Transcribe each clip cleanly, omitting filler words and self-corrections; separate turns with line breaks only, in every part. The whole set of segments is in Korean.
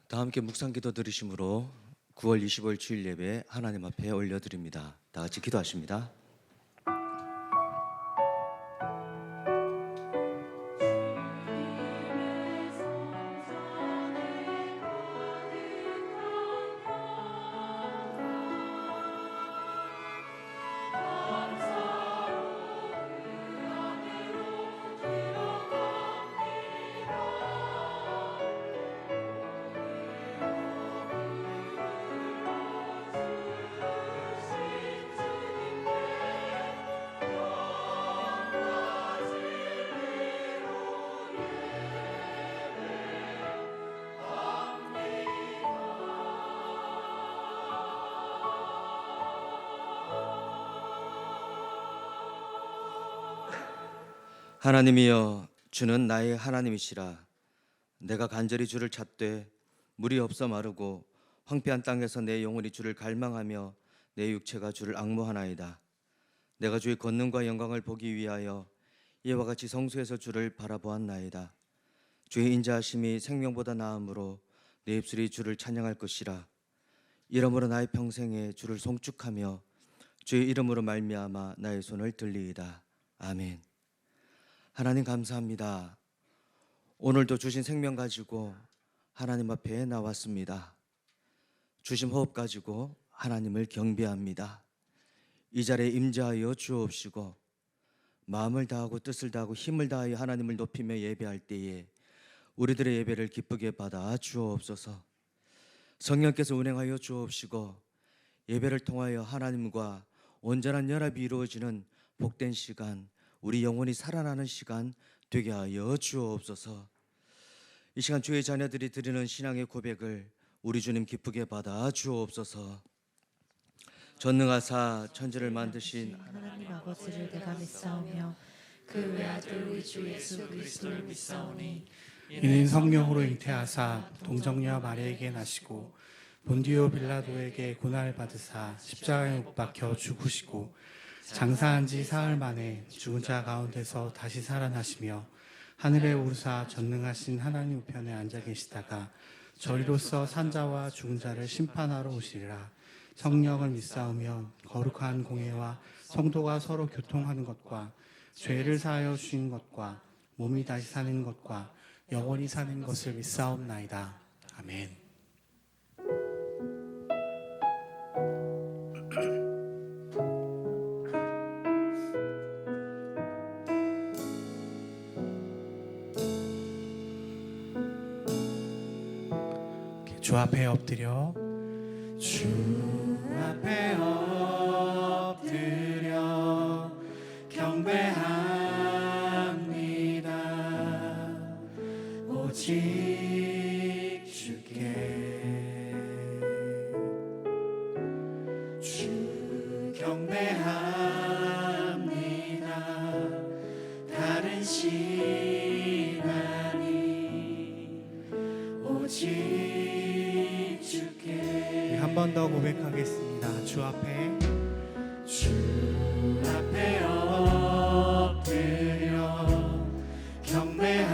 다 함께 묵상기도 들으심으로 9월 25일 주일 예배 하나님 앞에 올려드립니다. 다 같이 기도하십니다. 하나님이여, 주는 나의 하나님이시라. 내가 간절히 주를 찾되 물이 없어 마르고 황폐한 땅에서 내 영혼이 주를 갈망하며 내 육체가 주를 앙모하나이다. 내가 주의 권능과 영광을 보기 위하여 이와 같이 성소에서 주를 바라보았나이다. 주의 인자하심이 생명보다 나음으로 내 입술이 주를 찬양할 것이라. 이러므로 나의 평생에 주를 송축하며 주의 이름으로 말미암아 나의 손을 들리이다. 아멘. 하나님 감사합니다. 오늘도 주신 생명 가지고 하나님 앞에 나왔습니다. 주신 호흡 가지고 하나님을 경배합니다. 이 자리에 임재하여 주옵시고 마음을 다하고 뜻을 다하고 힘을 다하여 하나님을 높이며 예배할 때에 우리들의 예배를 기쁘게 받아 주옵소서. 성령께서 운행하여 주옵시고 예배를 통하여 하나님과 온전한 연합이 이루어지는 복된 시간, 우리 영혼이 살아나는 시간 되게 하여 주옵소서. 이 시간 주의 자녀들이 드리는 신앙의 고백을 우리 주님 기쁘게 받아 주옵소서. 전능하사 천지를 만드신
하나님 아버지를 내가 믿사오며 그 외아들 우리 주 예수 그리스도를 믿사오니
이는 성령으로 잉태하사 동정녀 마리아에게 나시고 본디오 빌라도에게 고난을 받으사 십자가에 못 박혀 죽으시고 장사한 지 사흘 만에 죽은 자 가운데서 다시 살아나시며 하늘에 오르사 전능하신 하나님 우편에 앉아 계시다가 저리로서 산자와 죽은 자를 심판하러 오시리라. 성령을 믿사오며 거룩한 공예와 성도가 서로 교통하는 것과 죄를 사하여 주신 것과 몸이 다시 사는 것과 영원히 사는 것을 믿사옵나이다. 아멘. 주 앞에 엎드려 주 앞에 엎드려 경배합니다. 오직 주께 주 경배합니다. 다른 신하니 오직 한 번 더 고백하겠습니다. 주 앞에 엎드려 경배합니다.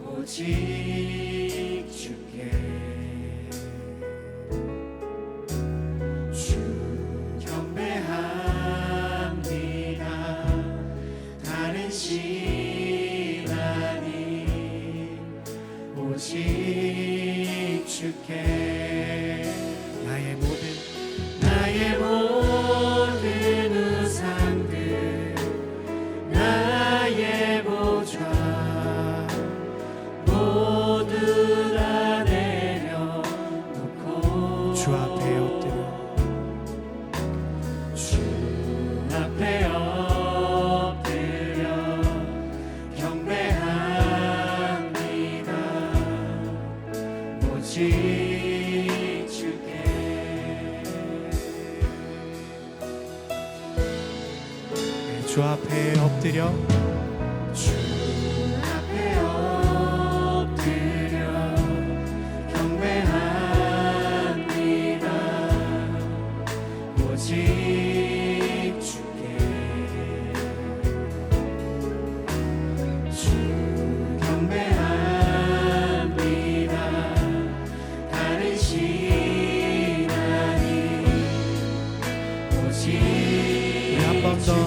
오직 주께 주 경배합니다. 다른 신 아니 오직 주께 나의 모든 우상들 나의 보좌 모두 다 내려놓고 주 앞에 엎드려 주 앞에 엎드려 경배합니다. 오직 주 앞에 엎드려 주 앞에 엎드려 경배합니다. 오직 주께 주 경배합니다.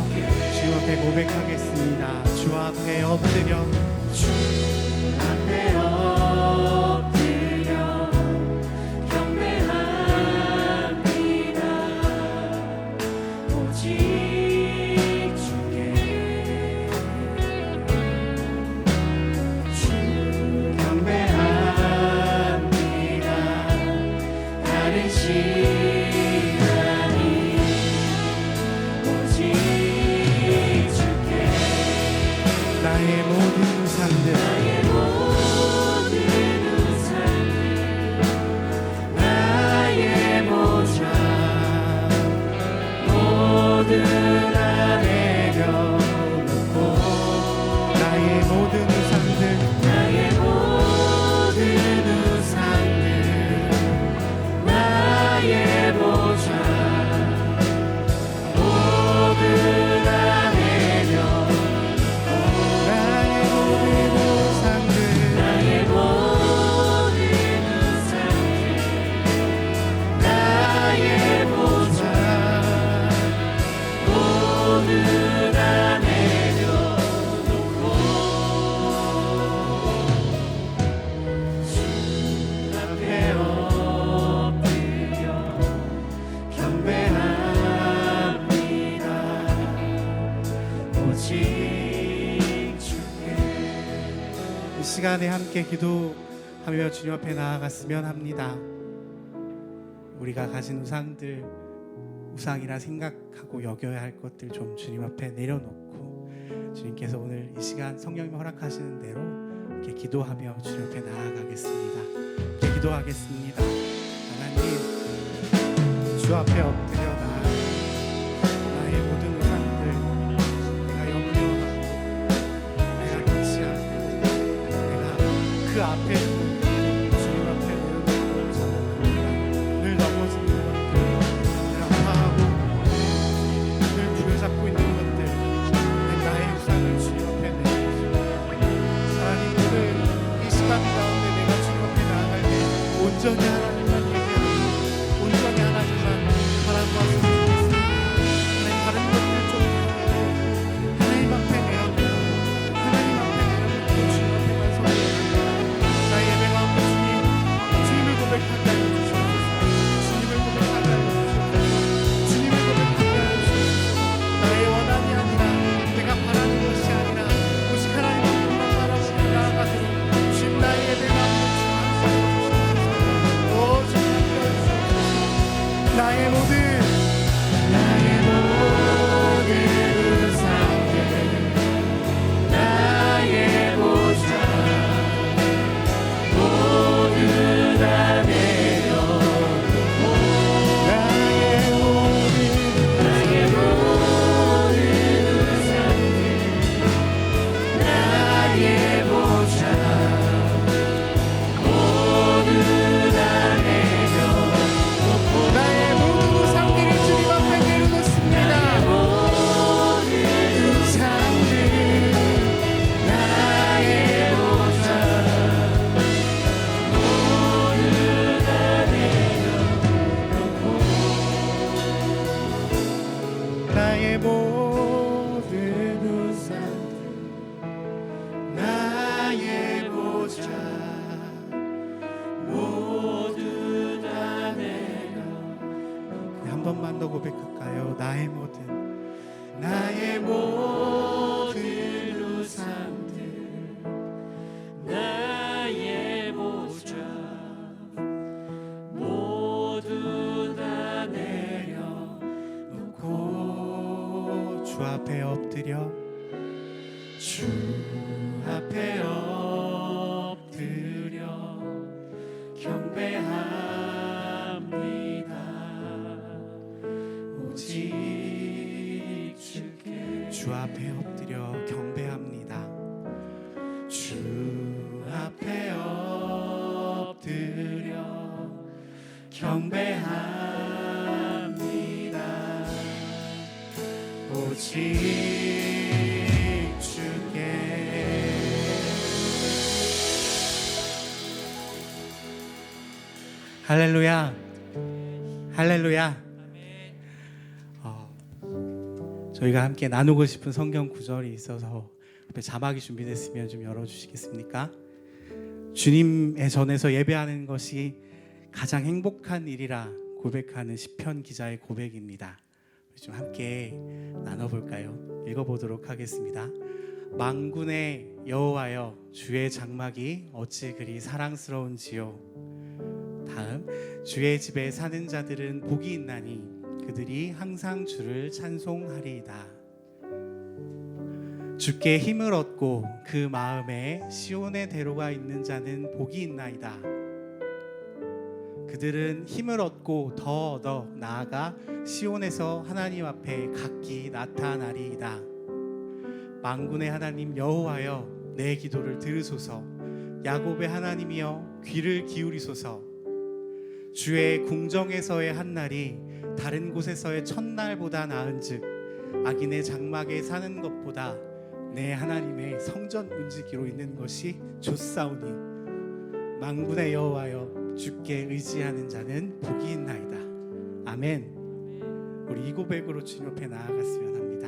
주님 앞에 고백하겠습니다. 주 앞에 엎드려 주 앞에 엎드려 경배합니다. 오직 주께 주 경배합니다. 다른 시간이 오직 주께 나의 모든 우상들 나의 모자 모두 다 내려놓고 나의 모든 우상들 나의 모든 우상들 나의 모자 모두 다 내려놓고 나의 모든 우상들 나의 모든 우상들 나의 모자 모두 다 내려놓고 주 앞에 엎드려 경배합니다. 오직 주께 이 시간에 함께 기도하며 주님 앞에 나아갔으면 합니다. 우리가 가진 우상들 우상이라 생각하고 여겨야 할 것들 좀 주님 앞에 내려놓고 주님께서 오늘 이 시간 성령님 허락하시는 대로 이렇게 기도하며 주님 앞에 나아가겠습니다. 이렇게 기도하겠습니다. 하나님 주 앞에 엎드려 나의 모든 우상들 내가 염려하고 내가 믿지 않고 내가 그 앞에 주님 앞에 내려놓고 늘 넘어지는 것들 늘 아파하고 늘 부여잡고 있는 것들 나의 우상을 주님 앞에 내려놓습니다. 하나님 오늘 이 시간 가운데 내가 주님 앞에 나아갈 때 온전히 하나님만 얘기하고 온전히 하나님만 바라보았으면 좋겠습니다. 하나님 다른 것들 좀 하나님 앞에 내려놓고 하나님 앞에 내려놓고 주님 앞에만 서겠습니다. 나의 예배 가운데 주님을 고백하게 하여 주시옵소서. 주님을 고백하게 하여 주시옵소서. 주님을 고백하게 하여 주시옵소서. 나의 원함이 아니라 내가 바라는 것이 아니라 오직 하나님 앞에만 바라보며 나아가도록 주님 나의 예배 가운데 주님 함께 하여 주시옵소서. 오 주님 함께 하여 주시옵소서. 나의 모든 우상들 나의 모자 모두 다 내려놓고 나의 모든 우상들 나의 모자 모두 다 내려놓고 나의 모든 우상들을 주님 앞에 내려놓습니다. 우상들 나의 모자 모두 다 내려놓고 나의 모든 우상들 나의 모자 모두 다 내려놓고 한 번만 더 고백할까요? 나의 모든 우상들 나의 모자 모두 다 내려놓고 주 앞에 엎드려 주 앞에 엎드려 경배합니다. 오직 주께 주 앞에 엎드려 경배합니다. 주 앞에 엎드려 경배합니다. 오직 주께 할렐루야 할렐루야. 저희가 함께 나누고 싶은 성경 구절이 있어서 앞에 자막이 준비됐으면 좀 열어주시겠습니까? 주님의 전에서 예배하는 것이 가장 행복한 일이라 고백하는 시편 기자의 고백입니다. 좀 함께 나눠볼까요? 읽어보도록 하겠습니다. 만군의 여호와여, 주의 장막이 어찌 그리 사랑스러운지요. 다음, 주의 집에 사는 자들은 복이 있나니 그들이 항상 주를 찬송하리이다. 주께 힘을 얻고 그 마음에 시온의 대로가 있는 자는 복이 있나이다. 그들은 힘을 얻고 더 얻어 나아가 시온에서 하나님 앞에 각기 나타나리이다. 만군의 하나님 여호와여, 내 기도를 들으소서. 야곱의 하나님이여, 귀를 기울이소서. 주의 궁정에서의 한 날이 다른 곳에서의 첫날보다 나은즉 악인의 장막에 사는 것보다 내 하나님의 성전 문지기로 있는 것이 좋사오니 만군의 여호와여, 주께 의지하는 자는 복이 있나이다. 아멘. 우리 이 고백으로 주님 앞에 나아갔으면 합니다.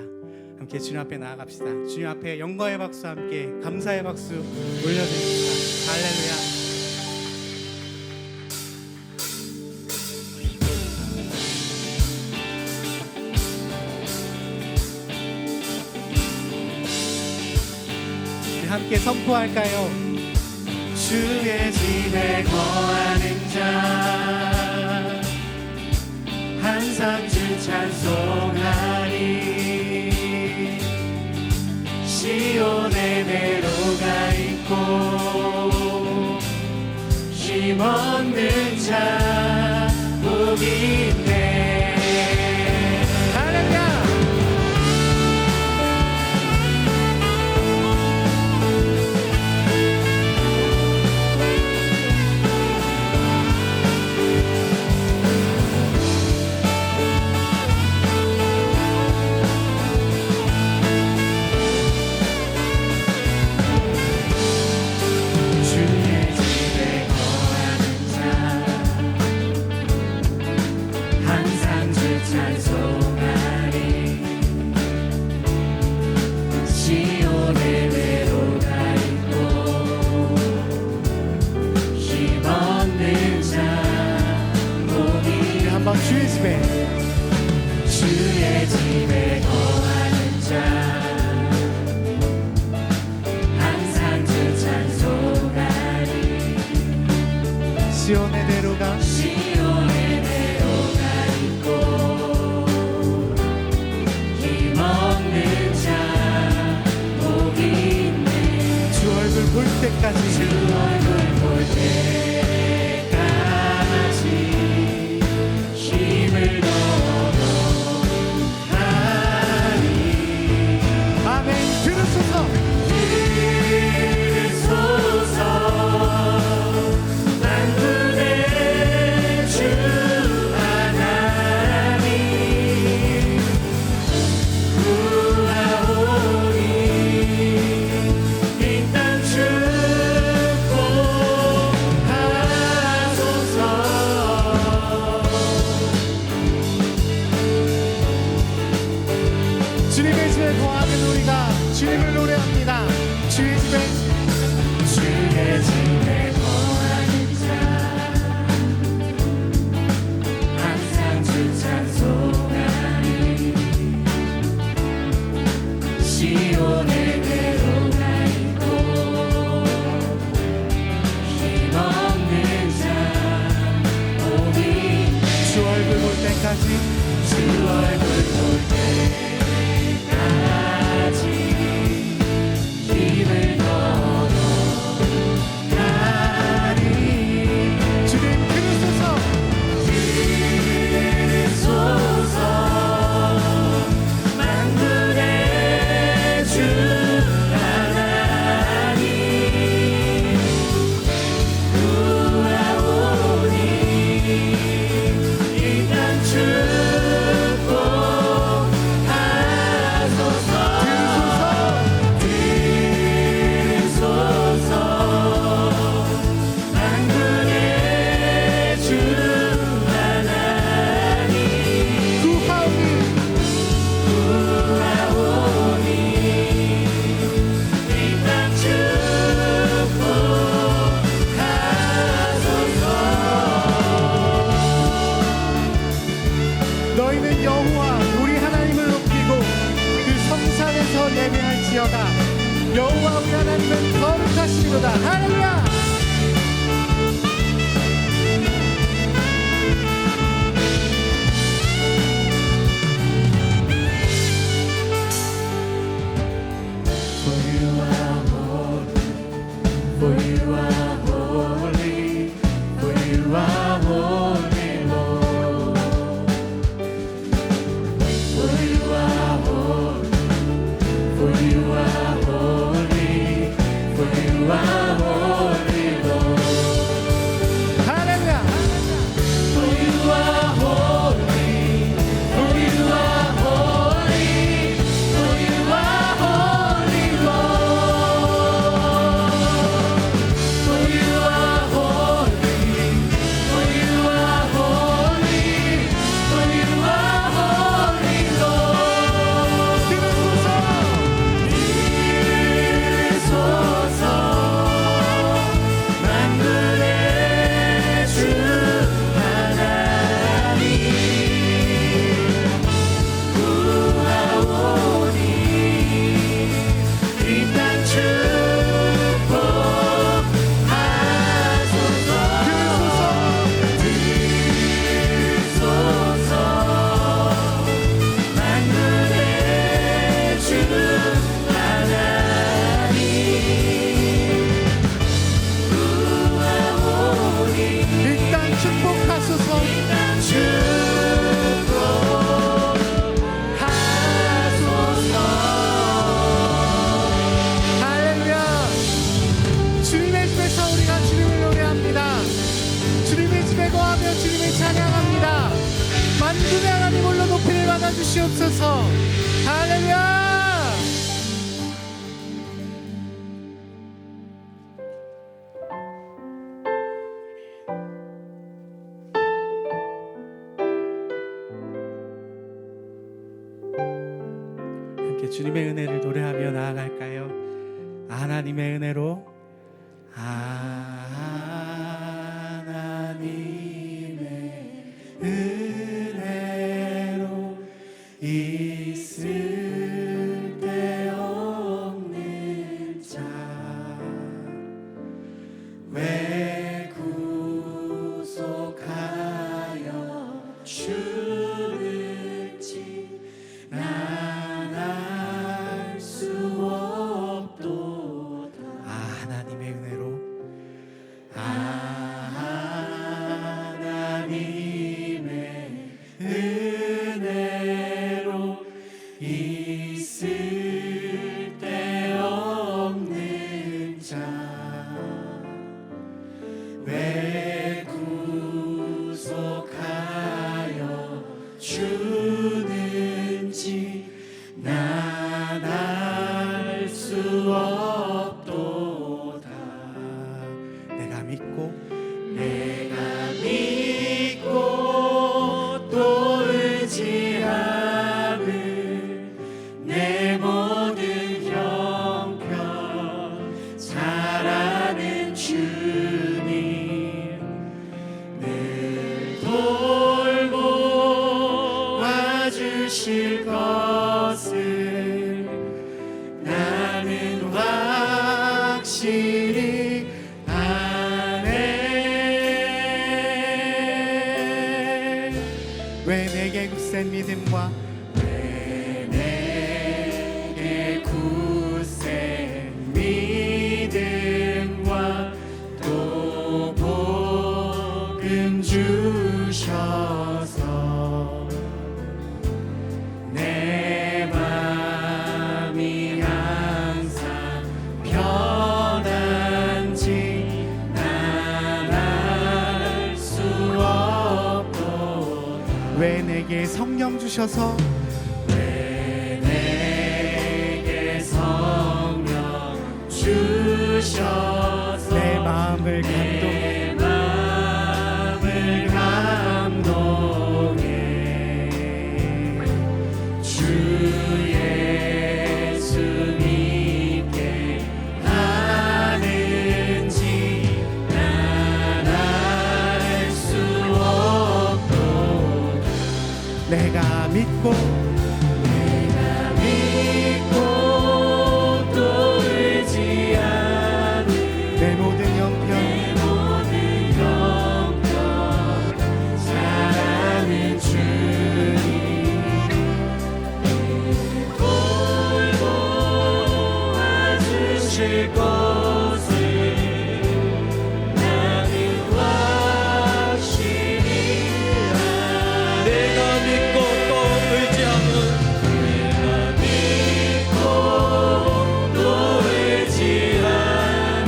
함께 주님 앞에 나아갑시다. 주님 앞에 영광의 박수, 함께 감사의 박수 올려드립시다. 할렐루야. 함께 선포할까요? 주의 집에 거하는 자 항상 주 찬송하리. 시온의 대로가 있고 힘 얻는 자 복이 있네. 할렐루야. 주의 집에 거하는 자 항상 주 찬송하리. 시온의 대로가 있고 힘 얻는 자 복이 있네. 주 얼굴 볼 때까지 힘을 주님의 집에 거하는 우리가 주님을 노래합니다. 주의 집에 거하는 자 항상 주 찬송하리. 시온의 대로가 있고 힘 없는 자 복이 있네. 주 얼굴 볼 때까지 주 얼굴 볼 때 힘을 얻어가리. 주님 그리소서. 만군의 주 예배할지어다. 여호와 우리 하나님은 거룩하시도다. 할렐루야. For you are holy, for you are holy, Lord. For you are holy, for you are holy, for you are holy, Lord. Hallelujah. For you are holy, for you are holy, for you are holy, Lord. For you are holy, for you are holy, for you are holy, Lord. 들으소서 만군의 주 하나님 구하오니 이 땅 축복하소서. 할렐루야. 주님의 집에서 우리가 주님을 노래합니다. 주님의 집에 거하며 주님을 찬양합니다. 만군의 하나님 홀로 높이를 받아 주시옵소서. 할렐루야. 함께 주님의 은혜를 노래하며 나아갈까요? 하나님의 은혜로, 하나님의 은혜로 있을 데 없는 자 왜 구속하여 주는지 난 알 수 없도다. 하나님의 은혜로, 하나님의 은혜로 있을 데 없는 자 왜 구속하여 주는지 난 알 수 없도다. 내가 믿고 또 의지함을 내 모든 형편 잘 아는 주님 늘 돌고 와주실 것을 나는 확실히 아네. 왜 내게 굳센 믿음과 왜 내게 굳센 믿음과 또 복음 주셔서 내 맘이 항상 편한지 난 알 수 없도다. 왜 내게 성령 주셔서 왜 내게 성령 주셔서 내 마음을 감동해 주 예수님께 하는지 난 알 수 없도다. 내가 믿고
주실 것을 나는 확신이라. 내가 믿고 또 의지함은 또 의지한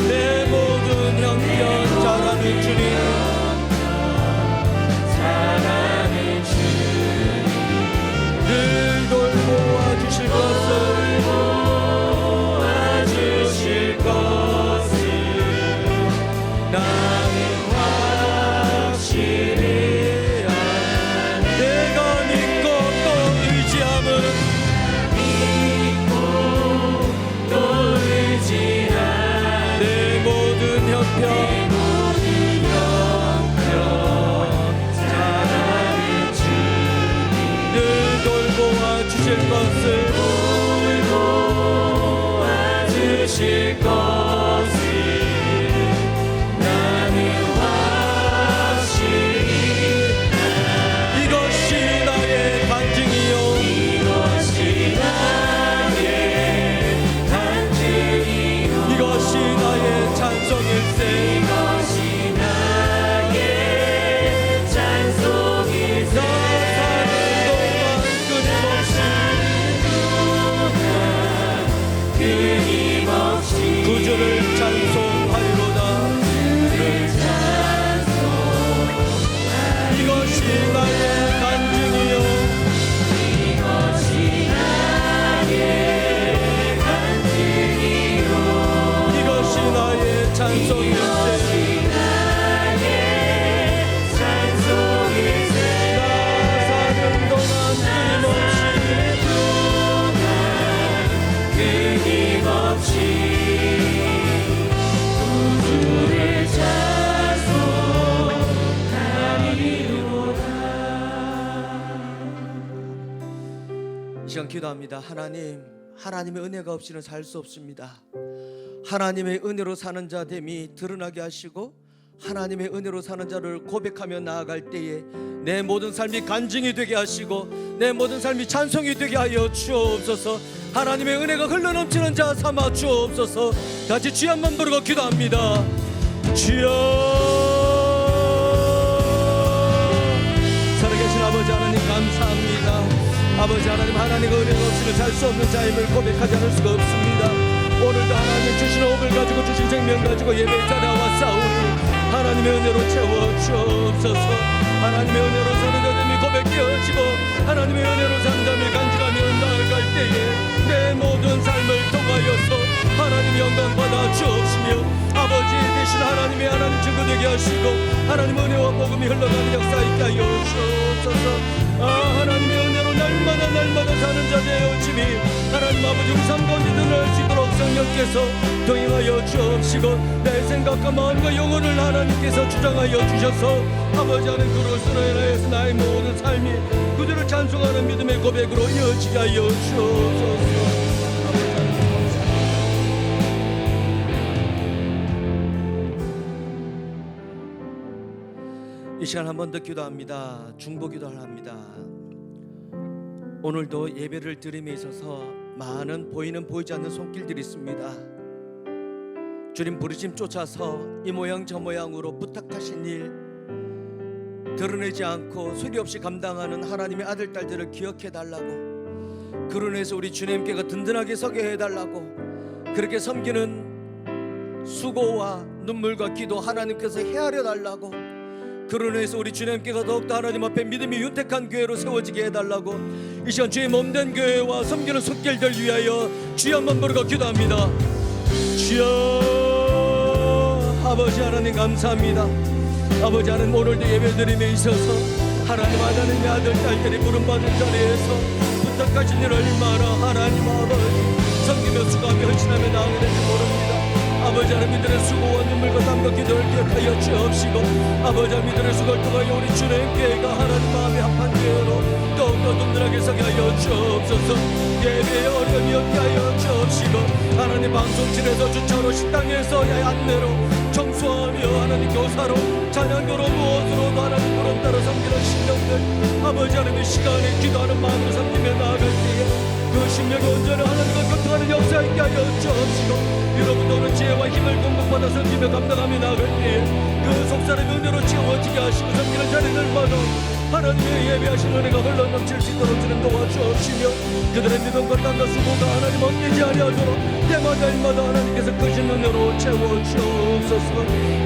내 모든 형편 잘하는 주님, 늘 돌보아 주실 것을 나는 확신이야. 내가 믿고 또 의지함은 또 의지한 내 모든 형편 잘하는 주님, 늘 돌보아 주실 것을 주실 것을 나는 확신이. 이것이 나의 간증이요, 이것이 나의 간증이요, 이것이 나의 찬송일세, 이것이 나의 찬송일세. 나 사는 동안 끊임없이 구주를 찬송하리로다. 이것이 나의 간증이요, 이것이 나의 간증이요, 이것이 나의 찬송일세, 나 사는 동안 끊임없이 구주를 찬송하리로다. 이 시간 기도합니다. 하나님의 은혜가 없이는 살 수 없습니다. 하나님의 은혜로 사는 자 됨이 드러나게 하시고, 하나님의 은혜로 사는 자를 고백하며 나아갈 때에 내 모든 삶이 간증이 되게 하시고 내 모든 삶이 찬송이 되게 하여 주옵소서. 하나님의 은혜가 흘러넘치는 자 삼아 주옵소서. 같이 주여 한번 부르고 기도합니다. 주여. 살아계신 아버지 하나님 감사합니다. 아버지 하나님, 하나님의 은혜가 없이는 살 수 없는 자임을 고백하지 않을 수가 없습니다. 오늘도 하나님 주신 호흡을 가지고 주신 생명 가지고 예배에 나와 싸우니 하나님의 은혜로 채워 주옵소서. 하나님의 은혜로 사는 자들이 고백되어지고 하나님의 은혜로 사는 자들이 간직하며 나아갈 때에 내 모든 삶을 통하여서 하나님 영광 받아 주옵시며 아버지 대신 하나님의 하나님 증거 되게 하시고 하나님의 은혜와 복음이 흘러가는 역사 있게 하여 주옵소서. 하나님의 은혜로 날마다 사는 자 되어지니 하나님 아버지 우리 삶 가운데 드러날 수 있도록 성령께서 동행하여 주옵시고 내 생각과 마음과 영혼을 하나님께서 주장하여 주셔서 아버지 하나님 그것으로 인하여서 나의 모든 삶이 그들을 찬송하는 믿음의 고백으로 이어지게 하여 주옵소서. 이 시간 한 번 더 기도합니다. 중보 기도를 합니다. 오늘도 예배를 드림에 있어서 많은 보이는 보이지 않는 손길들이 있습니다. 주님 부르심 쫓아서 이 모양 저 모양으로 부탁하신 일 드러내지 않고 소리 없이 감당하는 하나님의 아들 딸들을 기억해 달라고, 그러내서 우리 주님께가 든든하게 서게 해달라고, 그렇게 섬기는 수고와 눈물과 기도 하나님께서 헤아려 달라고, 그러내서 우리 주님께가 더욱더 하나님 앞에 믿음이 윤택한 교회로 세워지게 해달라고 이 시간 주의 몸된 교회와 섬기는 손길들 위하여 주여 한번 부르고 기도합니다. 주여. 아버지 하나님 감사합니다. 아버지 하나님 오늘도 예배드림에 있어서 하나님 하나님의 아들 딸들이 부름받은 자리에서 부탁하신 일 얼마나 하나님 아버지 섬기며 수고하며 헌신하며 나아가게 될지 모릅니다. 아버지 하나님 이들의 수고와 눈물과 땀과 기도를 기억하여 주옵시고 아버지 하나님 이들의 수고를 통하여 우리 주님께가 하나님 마음의 합한 교회로 더욱더 든든하게 서게 하여 주옵소서. 예배의 어려움이 없게 하여 주옵시고 하나님 방송실에서 주차로 식당에서 안내로 청소하며 하나님 교사로 찬양교로 무엇으로도 하나님 그런 따라 섬기는 신령들 아버지 하나님의 시간에 기도하는 마음으로 섬기며 나아갈 때에
그 신명이 온전히 하나님과 교통하는 역사 있게 하여 주옵시고 여러분들은 지혜와 힘을 공급받아 섬기며 감당하며 나갈 때그 속사람의 은혜로 채워지게 하시고 섬기는 자리들마다 하나님의 예배하신 은혜가 흘러넘칠 수 있도록 주는 도와주옵시며 그들의 믿음과 땅과 수고가 하나님 헛되지 아니하도록 때마다 일마다 하나님께서 크신 은혜로 채워주옵소서.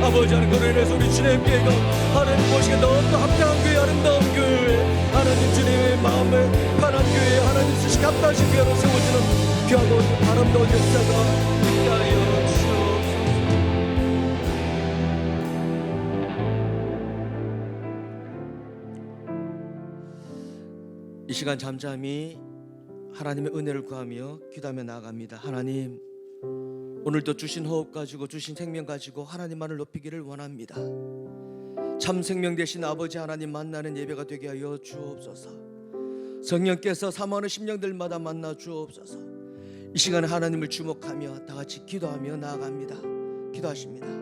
아버지 하나님 그로 인해서 우리 주님께가 하나님 보시기에 너무나 합당한 교회 아름다운 교회 하나님 주님의 마음에 편한 교회 하나님 수시 값다신 교회로 세워지는 귀하고 아름다운 역사가 있게 하여 주옵소서.
이 시간 잠잠히 하나님의 은혜를 구하며 기도하며 나아갑니다. 하나님, 오늘도 주신 호흡 가지고 주신 생명 가지고 하나님만을 높이기를 원합니다. 참 생명 되신 아버지 하나님 만나는 예배가 되게 하여 주옵소서. 성령께서 사모하는 심령들마다 만나 주옵소서. 이 시간에 하나님을 주목하며 다 같이 기도하며 나아갑니다. 기도하십니다.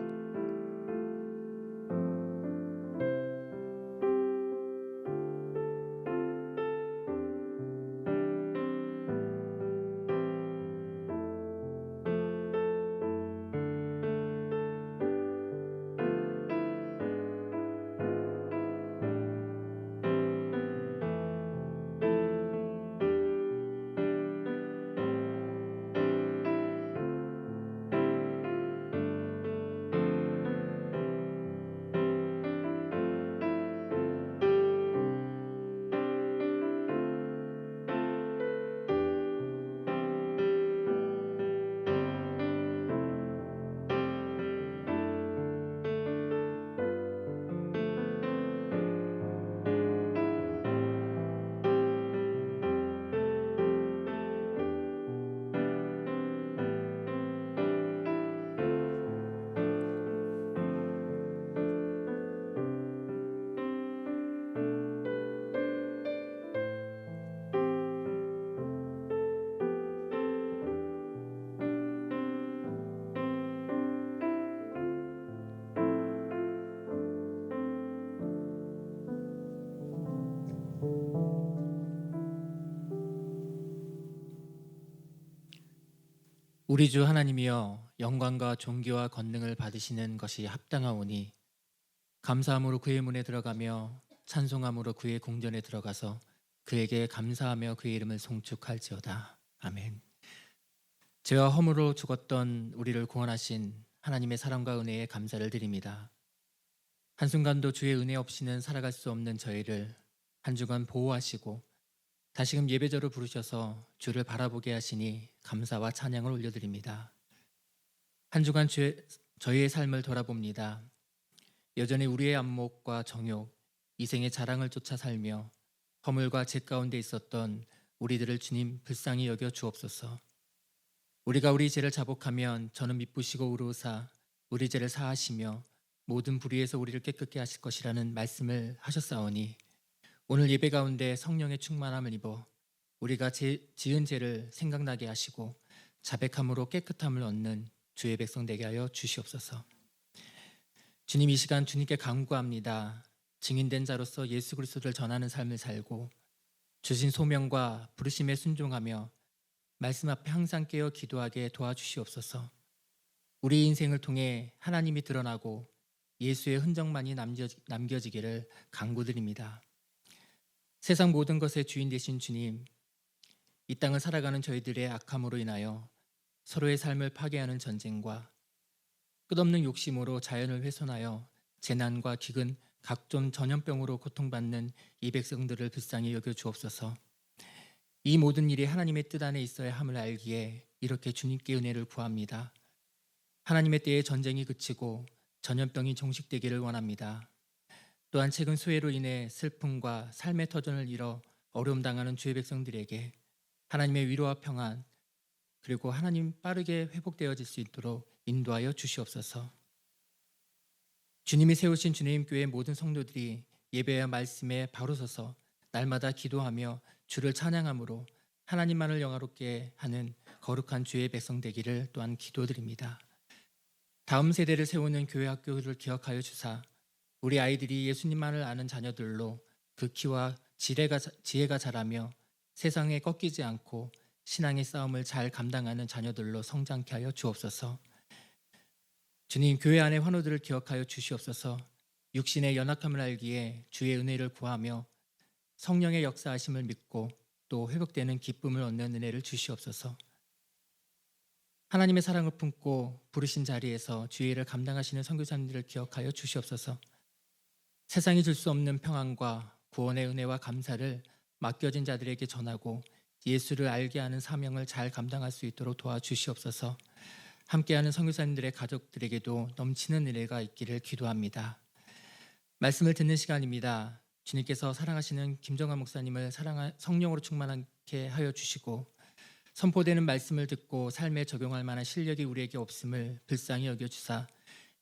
우리 주 하나님이여 영광과 존귀와 권능을 받으시는 것이 합당하오니 감사함으로 그의 문에 들어가며 찬송함으로 그의 궁전에 들어가서 그에게 감사하며 그의 이름을 송축할지어다. 아멘. 죄와 허물로 죽었던 우리를 구원하신 하나님의 사랑과 은혜에 감사를 드립니다. 한순간도 주의 은혜 없이는 살아갈 수 없는 저희를 한 주간 보호하시고 다시금 예배자로 부르셔서 주를 바라보게 하시니 감사와 찬양을 올려드립니다. 한 주간 저희의 삶을 돌아봅니다. 여전히 우리의 안목과 정욕, 이생의 자랑을 쫓아 살며 허물과 죄 가운데 있었던 우리들을 주님 불쌍히 여겨 주옵소서. 우리가 우리 죄를 자복하면 저는 미쁘시고 의로우사 우리 죄를 사하시며 모든 불의에서 우리를 깨끗게 하실 것이라는 말씀을 하셨사오니 오늘 예배 가운데 성령의 충만함을 입어 우리가 지은 죄를 생각나게 하시고 자백함으로 깨끗함을 얻는 주의 백성 되게 하여 주시옵소서. 주님, 이 시간 주님께 간구합니다. 증인된 자로서 예수 그리스도를 전하는 삶을 살고 주신 소명과 부르심에 순종하며 말씀 앞에 항상 깨어 기도하게 도와주시옵소서. 우리 인생을 통해 하나님이 드러나고 예수의 흔적만이 남겨지기를 간구드립니다. 세상 모든 것의 주인 되신 주님, 이 땅을 살아가는 저희들의 악함으로 인하여 서로의 삶을 파괴하는 전쟁과 끝없는 욕심으로 자연을 훼손하여 재난과 기근, 각종 전염병으로 고통받는 이 백성들을 불쌍히 여겨 주옵소서. 이 모든 일이 하나님의 뜻 안에 있어야 함을 알기에 이렇게 주님께 은혜를 구합니다. 하나님의 때에 전쟁이 그치고 전염병이 종식되기를 원합니다. 또한 최근 수해로 인해 슬픔과 삶의 터전을 잃어 어려움 당하는 주의 백성들에게 하나님의 위로와 평안 그리고 하나님 빠르게 회복되어질 수 있도록 인도하여 주시옵소서. 주님이 세우신 주님 교회 모든 성도들이 예배와 말씀에 바로 서서 날마다 기도하며 주를 찬양함으로 하나님만을 영화롭게 하는 거룩한 주의 백성 되기를 또한 기도드립니다. 다음 세대를 세우는 교회 학교를 기억하여 주사 우리 아이들이 예수님만을 아는 자녀들로 그 키와 지혜가 자라며 세상에 꺾이지 않고 신앙의 싸움을 잘 감당하는 자녀들로 성장케 하여 주옵소서. 주님, 교회 안의 환우들을 기억하여 주시옵소서. 육신의 연약함을 알기에 주의 은혜를 구하며 성령의 역사하심을 믿고 또 회복되는 기쁨을 얻는 은혜를 주시옵소서. 하나님의 사랑을 품고 부르신 자리에서 주의 일을 감당하시는 선교사님들을 기억하여 주시옵소서. 세상이 줄 수 없는 평안과 구원의 은혜와 감사를 맡겨진 자들에게 전하고 예수를 알게 하는 사명을 잘 감당할 수 있도록 도와주시옵소서. 함께하는 선교사님들의 가족들에게도 넘치는 은혜가 있기를 기도합니다. 말씀을 듣는 시간입니다. 주님께서 사랑하시는 김정환 목사님을 성령으로 충만하게 하여 주시고 선포되는 말씀을 듣고 삶에 적용할 만한 실력이 우리에게 없음을 불쌍히 여겨주사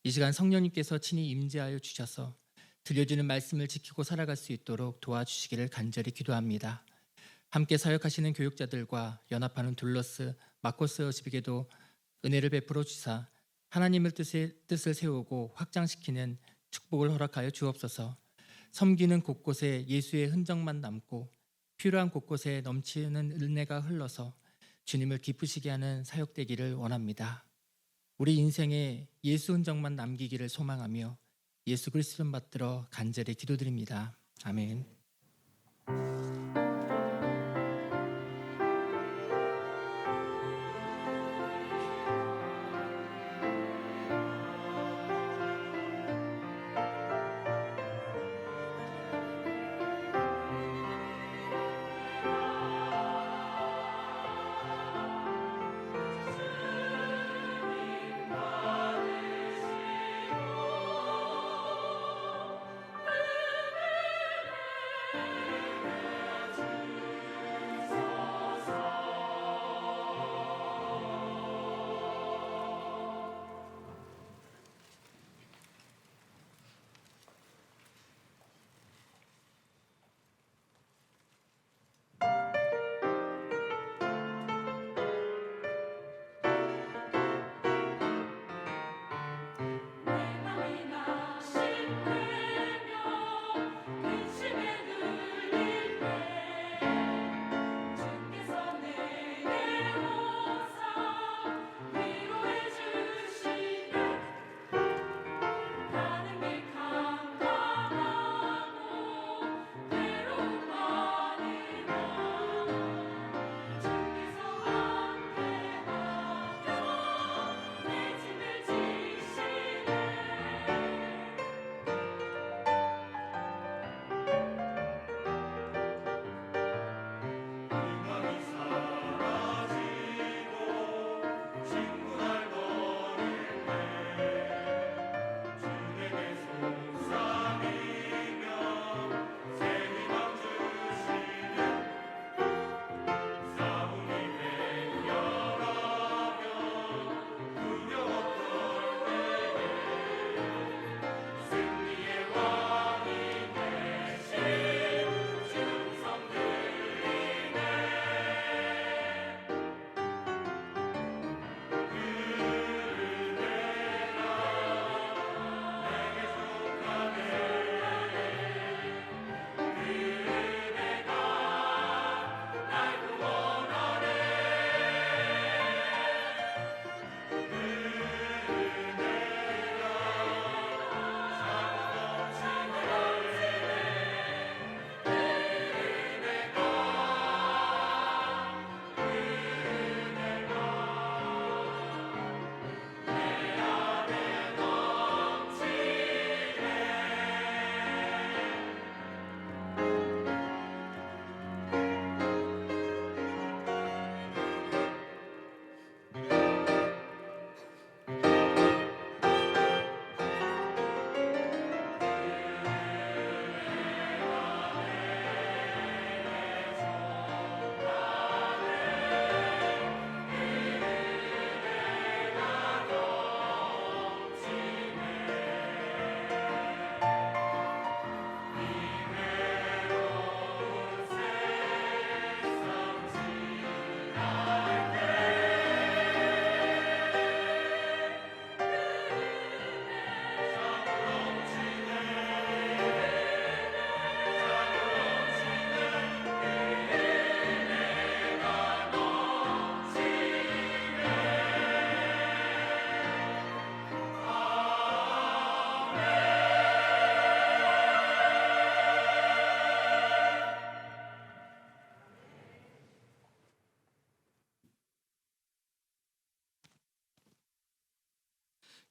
이 시간 성령님께서 친히 임재하여 주셔서 들려주는 말씀을 지키고 살아갈 수 있도록 도와주시기를 간절히 기도합니다. 함께 사역하시는 교육자들과 연합하는 둘러스 마코스 어십에게도 은혜를 베풀어 주사 하나님의 뜻을 세우고 확장시키는 축복을 허락하여 주옵소서. 섬기는 곳곳에 예수의 흔적만 남고 필요한 곳곳에 넘치는 은혜가 흘러서 주님을 기쁘시게 하는 사역되기를 원합니다. 우리 인생에 예수 흔적만 남기기를 소망하며 예수 그리스도를 받들어 간절히 기도드립니다. 아멘.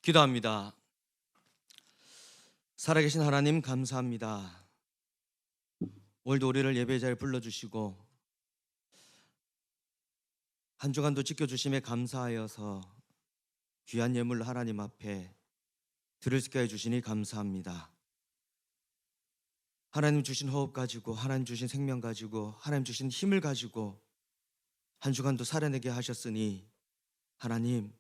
기도합니다. 살아계신 하나님 감사합니다. 오늘도 우리를 예배 자리에 불러주시고 한 주간도 지켜주심에 감사하여서 귀한 예물로 하나님 앞에 드릴 수 있게 해주시니 감사합니다. 하나님 주신 호흡 가지고, 하나님 주신 생명 가지고, 하나님 주신 힘을 가지고 한 주간도 살아내게 하셨으니 하나님,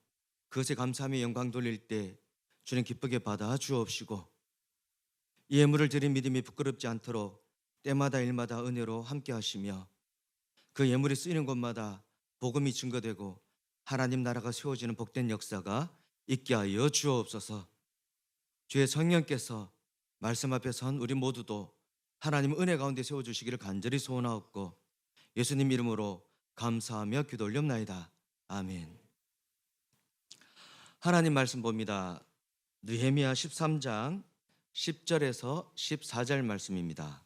그것에 감사하며 영광 돌릴 때 주님 기쁘게 받아 주옵시고, 이 예물을 드린 믿음이 부끄럽지 않도록 때마다 일마다 은혜로 함께 하시며, 그 예물이 쓰이는 곳마다 복음이 증거되고 하나님 나라가 세워지는 복된 역사가 있게 하여 주옵소서. 주의 성령께서 말씀 앞에 선 우리 모두도 하나님 은혜 가운데 세워주시기를 간절히 소원하옵고, 예수님 이름으로 감사하며 기도 올렵나이다. 아멘. 하나님 말씀 봅니다. 느헤미야 13장 10절에서 14절 말씀입니다.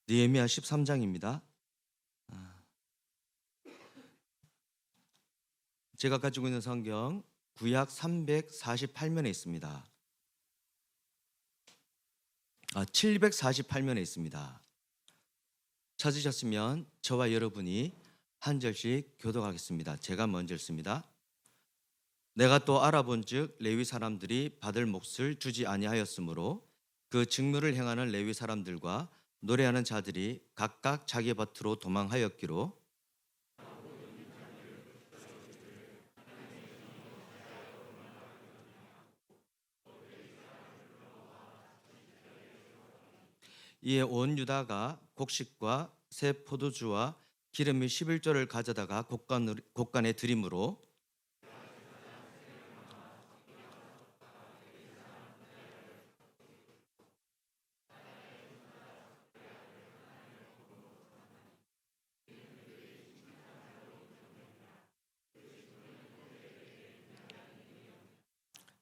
느헤미야 13장입니다. 제가 가지고 있는 성경 구약 348면에 있습니다. 748면에 있습니다. 찾으셨으면 저와 여러분이 한 절씩 교독하겠습니다. 제가 먼저 읽습니다. 내가 또 알아본즉 레위 사람들이 받을 몫을 주지 아니하였으므로 그 직무를 행하는 레위 사람들과 노래하는 자들이 각각 자기 밭으로 도망하였기로 이에 온 유다가 곡식과 새 포도주와 기름이 11조를 가져다가 곡간에 드림으로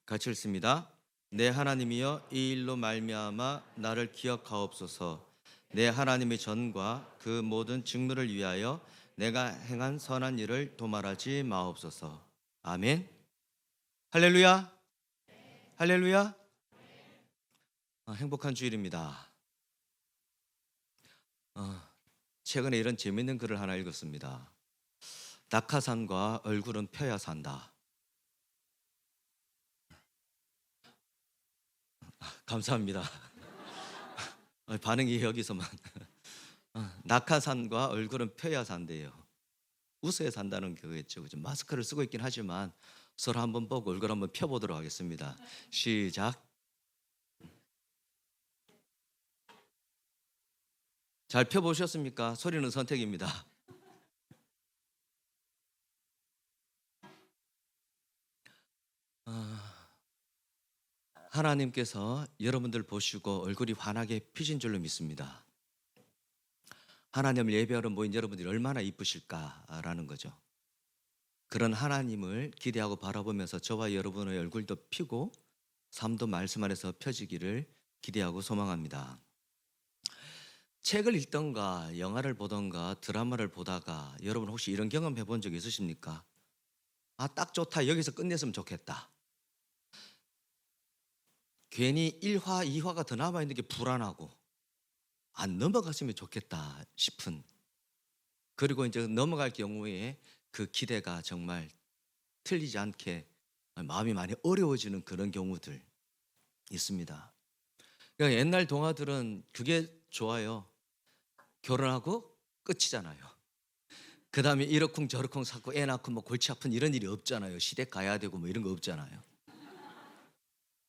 같이 읽습니다. 내 하나님이여, 이 일로 말미암아 나를 기억하옵소서. 내 하나님의 전과 그 모든 직무를 위하여 내가 행한 선한 일을 도말하지 마옵소서. 아멘. 할렐루야. 할렐루야. 행복한 주일입니다. 최근에 이런 재밌는 글을 하나 읽었습니다. 낙하산과 얼굴은 펴야 산다. 감사합니다. 반응이 여기서만. 낙하산과 얼굴은 펴야 산대요. 웃어야 산다는 거겠죠. 그죠? 마스크를 쓰고 있긴 하지만 서로 한번 보고 얼굴 한번 펴보도록 하겠습니다. 시작. 잘 펴보셨습니까? 소리는 선택입니다. 하나님께서 여러분들 보시고 얼굴이 환하게 피신 줄로 믿습니다. 하나님을 예배하러 모인 여러분들이 얼마나 이쁘실까라는 거죠. 그런 하나님을 기대하고 바라보면서 저와 여러분의 얼굴도 피고 삶도 말씀 안에서 펴지기를 기대하고 소망합니다. 책을 읽던가 영화를 보던가 드라마를 보다가 여러분 혹시 이런 경험 해본 적 있으십니까? 딱 좋다, 여기서 끝냈으면 좋겠다. 괜히 1화, 2화가 더 남아있는 게 불안하고 안 넘어갔으면 좋겠다 싶은, 그리고 이제 넘어갈 경우에 그 기대가 정말 틀리지 않게 마음이 많이 어려워지는 그런 경우들 있습니다. 그러니까 옛날 동화들은 그게 좋아요. 결혼하고 끝이잖아요. 그 다음에 이러쿵 저러쿵 사고 애 낳고 뭐 골치 아픈 이런 일이 없잖아요. 시댁 가야 되고 뭐 이런 거 없잖아요.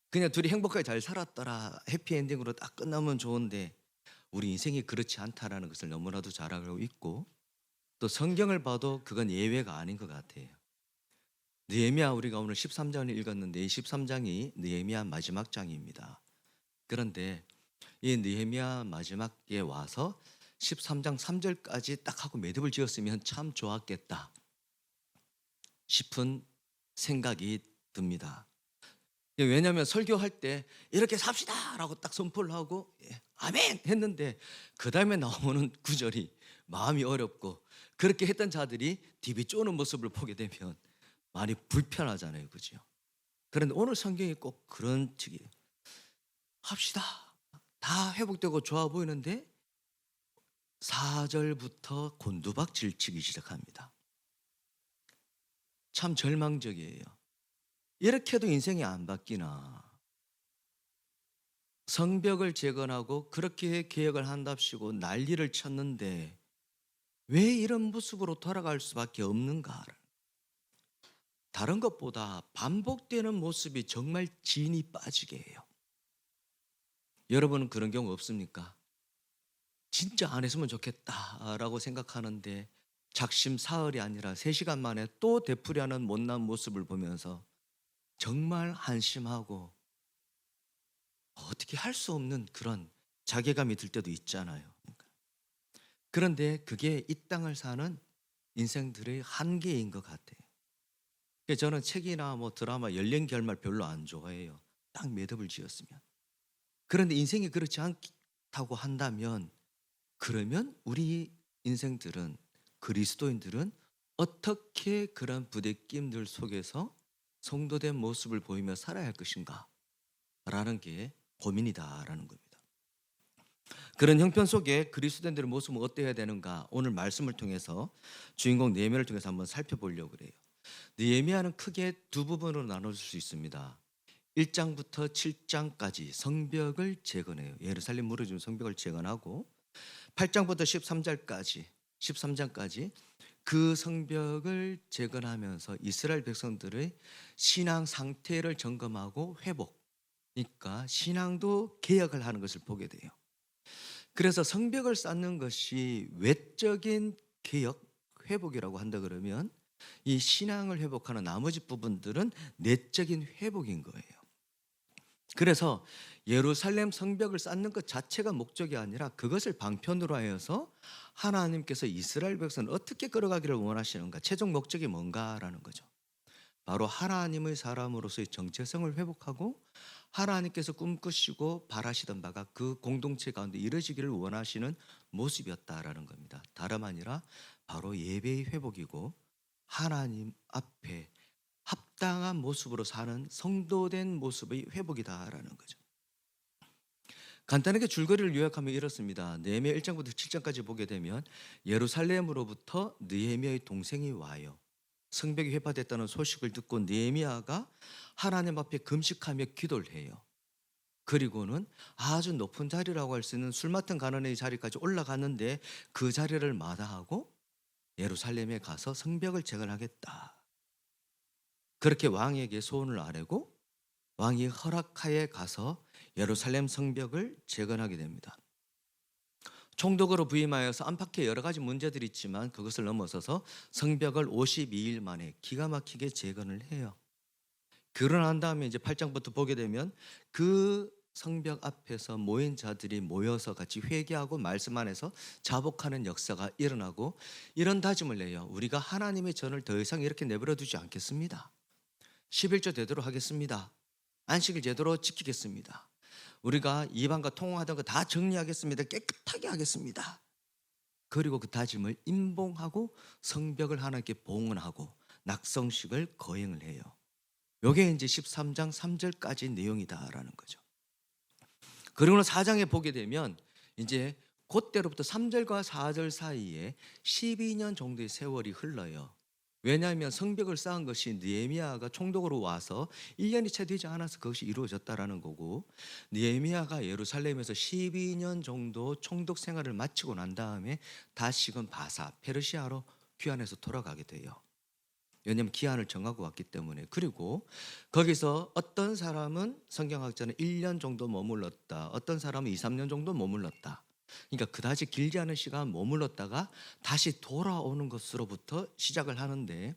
그냥 둘이 행복하게 잘 살았더라, 해피엔딩으로 딱 끝나면 좋은데 우리 인생이 그렇지 않다라는 것을 너무나도 잘 알고 있고, 또 성경을 봐도 그건 예외가 아닌 것 같아요. 느헤미야, 우리가 오늘 13장을 읽었는데 이 13장이 느헤미야 마지막 장입니다. 그런데 이 느헤미야 마지막에 와서 13장 3절까지 딱 하고 매듭을 지었으면 참 좋았겠다 싶은 생각이 듭니다. 왜냐하면 설교할 때 이렇게 삽시다 라고 딱 선포를 하고 아멘 했는데 그 다음에 나오는 구절이 마음이 어렵고 그렇게 했던 자들이 디비 쪼는 모습을 보게 되면 많이 불편하잖아요. 그죠? 그런데 오늘 성경이 꼭 그런 측이에요. 합시다. 다 회복되고 좋아 보이는데 4절부터 곤두박질 치기 시작합니다. 참 절망적이에요. 이렇게 해도 인생이 안 바뀌나. 성벽을 재건하고 그렇게 개혁을 한답시고 난리를 쳤는데 왜 이런 모습으로 돌아갈 수밖에 없는가. 다른 것보다 반복되는 모습이 정말 진이 빠지게 해요. 여러분은 그런 경우 없습니까? 진짜 안 했으면 좋겠다라고 생각하는데 작심 사흘이 아니라 3시간 만에 또 되풀이하는 못난 모습을 보면서 정말 한심하고 어떻게 할 수 없는 그런 자괴감이 들 때도 있잖아요. 그런데 그게 이 땅을 사는 인생들의 한계인 것 같아요. 그래서 저는 책이나 뭐 드라마 연령 결말 별로 안 좋아해요. 딱 매듭을 지었으면. 그런데 인생이 그렇지 않다고 한다면 그러면 우리 인생들은 그리스도인들은 어떻게 그런 부대낌들 속에서 성도된 모습을 보이며 살아야 할 것인가 라는 게 고민이다라는 겁니다. 그런 형편 속에 그리스도인들의 모습은 어때야 되는가 오늘 말씀을 통해서 주인공 느헤미야를 통해서 한번 살펴보려고 그래요. 느헤미야는 크게 두 부분으로 나눌 수 있습니다. 1장부터 7장까지 성벽을 재건해요. 예루살렘 무너진 성벽을 재건하고 8장부터 13장까지 그 성벽을 재건하면서 이스라엘 백성들의 신앙 상태를 점검하고 회복, 그러니까 신앙도 개혁을 하는 것을 보게 돼요. 그래서 성벽을 쌓는 것이 외적인 개혁, 회복이라고 한다 그러면 이 신앙을 회복하는 나머지 부분들은 내적인 회복인 거예요. 그래서 예루살렘 성벽을 쌓는 것 자체가 목적이 아니라 그것을 방편으로 하여서 하나님께서 이스라엘 백성을 어떻게 끌어가기를 원하시는가, 최종 목적이 뭔가라는 거죠. 바로 하나님의 사람으로서의 정체성을 회복하고 하나님께서 꿈꾸시고 바라시던 바가 그 공동체 가운데 이루어지기를 원하시는 모습이었다라는 겁니다. 다름 아니라 바로 예배의 회복이고 하나님 앞에 합당한 모습으로 사는 성도된 모습의 회복이다라는 거죠. 간단하게 줄거리를 요약하면 이렇습니다. 느헤미야 1장부터 7장까지 보게 되면 예루살렘으로부터 느헤미야의 동생이 와요. 성벽이 회파됐다는 소식을 듣고 느헤미야가 하나님 앞에 금식하며 기도를 해요. 그리고는 아주 높은 자리라고 할 수 있는 술 맡은 가난의 자리까지 올라갔는데 그 자리를 마다하고 예루살렘에 가서 성벽을 재건하겠다. 그렇게 왕에게 소원을 아뢰고 왕이 허락하에 가서 예루살렘 성벽을 재건하게 됩니다. 총독으로 부임하여서 안팎에 여러 가지 문제들이 있지만 그것을 넘어서서 성벽을 52일 만에 기가 막히게 재건을 해요. 그러고 난 다음에 이제 8장부터 보게 되면 그 성벽 앞에서 모인 자들이 모여서 같이 회개하고 말씀 안에서 자복하는 역사가 일어나고 이런 다짐을 내요. 우리가 하나님의 전을 더 이상 이렇게 내버려 두지 않겠습니다. 11조 제대로 하겠습니다. 안식일 제대로 지키겠습니다. 우리가 이방과 통화하던 거 다 정리하겠습니다. 깨끗하게 하겠습니다. 그리고 그 다짐을 임봉하고 성벽을 하나님께 봉헌하고 낙성식을 거행을 해요. 이게 이제 13장 3절까지 내용이다라는 거죠. 그리고 4장에 보게 되면 이제 그때로부터 3절과 4절 사이에 12년 정도의 세월이 흘러요. 왜냐하면 성벽을 쌓은 것이 느헤미야가 총독으로 와서 1년이 채 되지 않아서 그것이 이루어졌다라는 거고, 느헤미야가 예루살렘에서 12년 정도 총독 생활을 마치고 난 다음에 다시금 바사 페르시아로 귀환해서 돌아가게 돼요. 왜냐하면 기한을 정하고 왔기 때문에. 그리고 거기서 어떤 사람은 성경학자는 1년 정도 머물렀다, 어떤 사람은 2, 3년 정도 머물렀다. 그러니까 그다지 길지 않은 시간 머물렀다가 다시 돌아오는 것으로부터 시작을 하는데,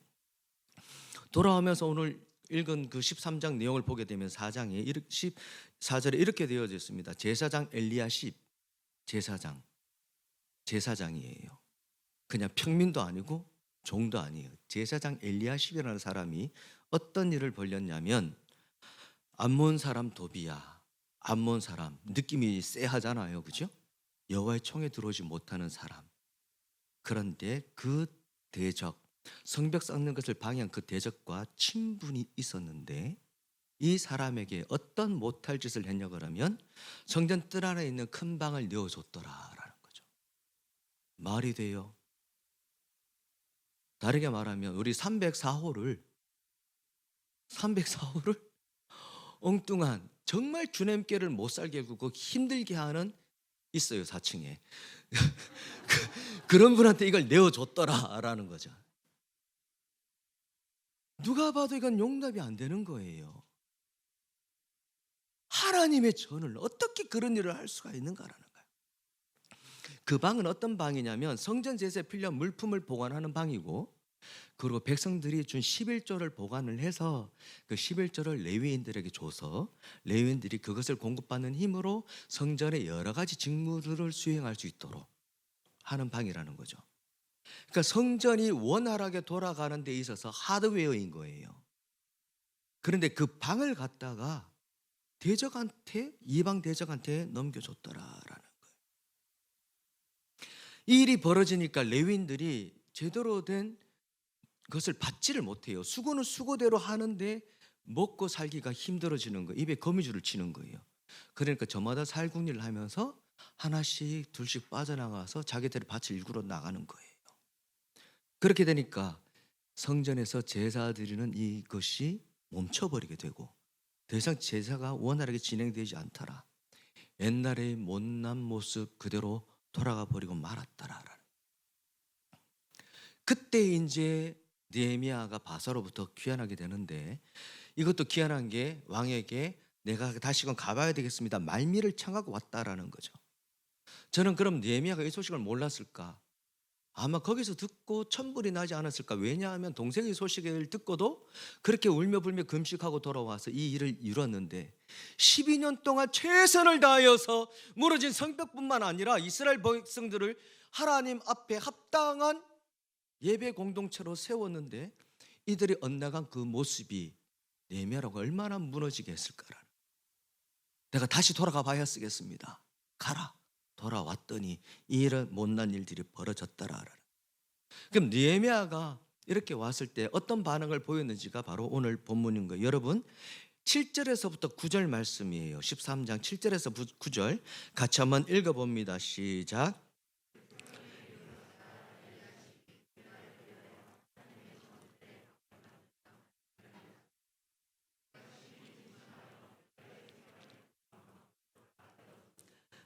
돌아오면서 오늘 읽은 그 13장 내용을 보게 되면 4장에 14절에 이렇게 되어져 있습니다. 제사장 엘리야십, 제사장이에요. 그냥 평민도 아니고 종도 아니에요. 제사장 엘리야십이라는 사람이 어떤 일을 벌였냐면, 암몬 사람 도비야, 암몬 사람 느낌이 쎄하잖아요, 그죠? 여호와의 총에 들어오지 못하는 사람, 그런데 그 대적, 성벽 쌓는 것을 방해한 그 대적과 친분이 있었는데 이 사람에게 어떤 못할 짓을 했냐 그러면 성전 뜰 안에 있는 큰 방을 내어줬더라라는 거죠. 말이 돼요? 다르게 말하면 우리 304호를 엉뚱한 정말 주님께를 못 살게 굴고 힘들게 하는 있어요 4층에 그런 분한테 이걸 내어줬더라라는 거죠. 누가 봐도 이건 용납이 안 되는 거예요. 하나님의 전을 어떻게 그런 일을 할 수가 있는가라는 거예요. 그 방은 어떤 방이냐면 성전 제사에 필요한 물품을 보관하는 방이고, 그리고 백성들이 준 11조를 보관을 해서 그 11조를 레위인들에게 줘서 레위인들이 그것을 공급받는 힘으로 성전의 여러 가지 직무들을 수행할 수 있도록 하는 방이라는 거죠. 그러니까 성전이 원활하게 돌아가는 데 있어서 하드웨어인 거예요. 그런데 그 방을 갖다가 대적한테, 이방 대적한테 넘겨줬더라라는 거예요. 이 일이 벌어지니까 레위인들이 제대로 된 그것을 받지를 못해요. 수고는 수고대로 하는데 먹고 살기가 힘들어지는 거예요. 입에 거미줄을 치는 거예요. 그러니까 저마다 살궁리를 하면서 하나씩 둘씩 빠져나가서 자기들의 밭을 일구러 나가는 거예요. 그렇게 되니까 성전에서 제사 드리는 이것이 멈춰버리게 되고 더 이상 제사가 원활하게 진행되지 않더라. 옛날의 못난 모습 그대로 돌아가 버리고 말았더라. 그때 이제 느헤미야가 바사로부터 귀환하게 되는데, 이것도 귀환한 게 왕에게 내가 다시금 가봐야 되겠습니다 말미를 청하고 왔다라는 거죠. 저는 그럼 느헤미야가 이 소식을 몰랐을까? 아마 거기서 듣고 천불이 나지 않았을까? 왜냐하면 동생의 소식을 듣고도 그렇게 울며 불며 금식하고 돌아와서 이 일을 이뤘는데 12년 동안 최선을 다하여서 무너진 성벽뿐만 아니라 이스라엘 백성들을 하나님 앞에 합당한 예배 공동체로 세웠는데 이들이 엇나간 그 모습이 느헤미야라고 얼마나 무너지게 했을까라는. 내가 다시 돌아가 봐야 쓰겠습니다. 가라. 돌아왔더니 이런 못난 일들이 벌어졌더라라는. 그럼 느헤미야가 이렇게 왔을 때 어떤 반응을 보였는지가 바로 오늘 본문인 거예요. 여러분 7절에서부터 9절 말씀이에요. 13장 7절에서 9절 같이 한번 읽어봅니다. 시작.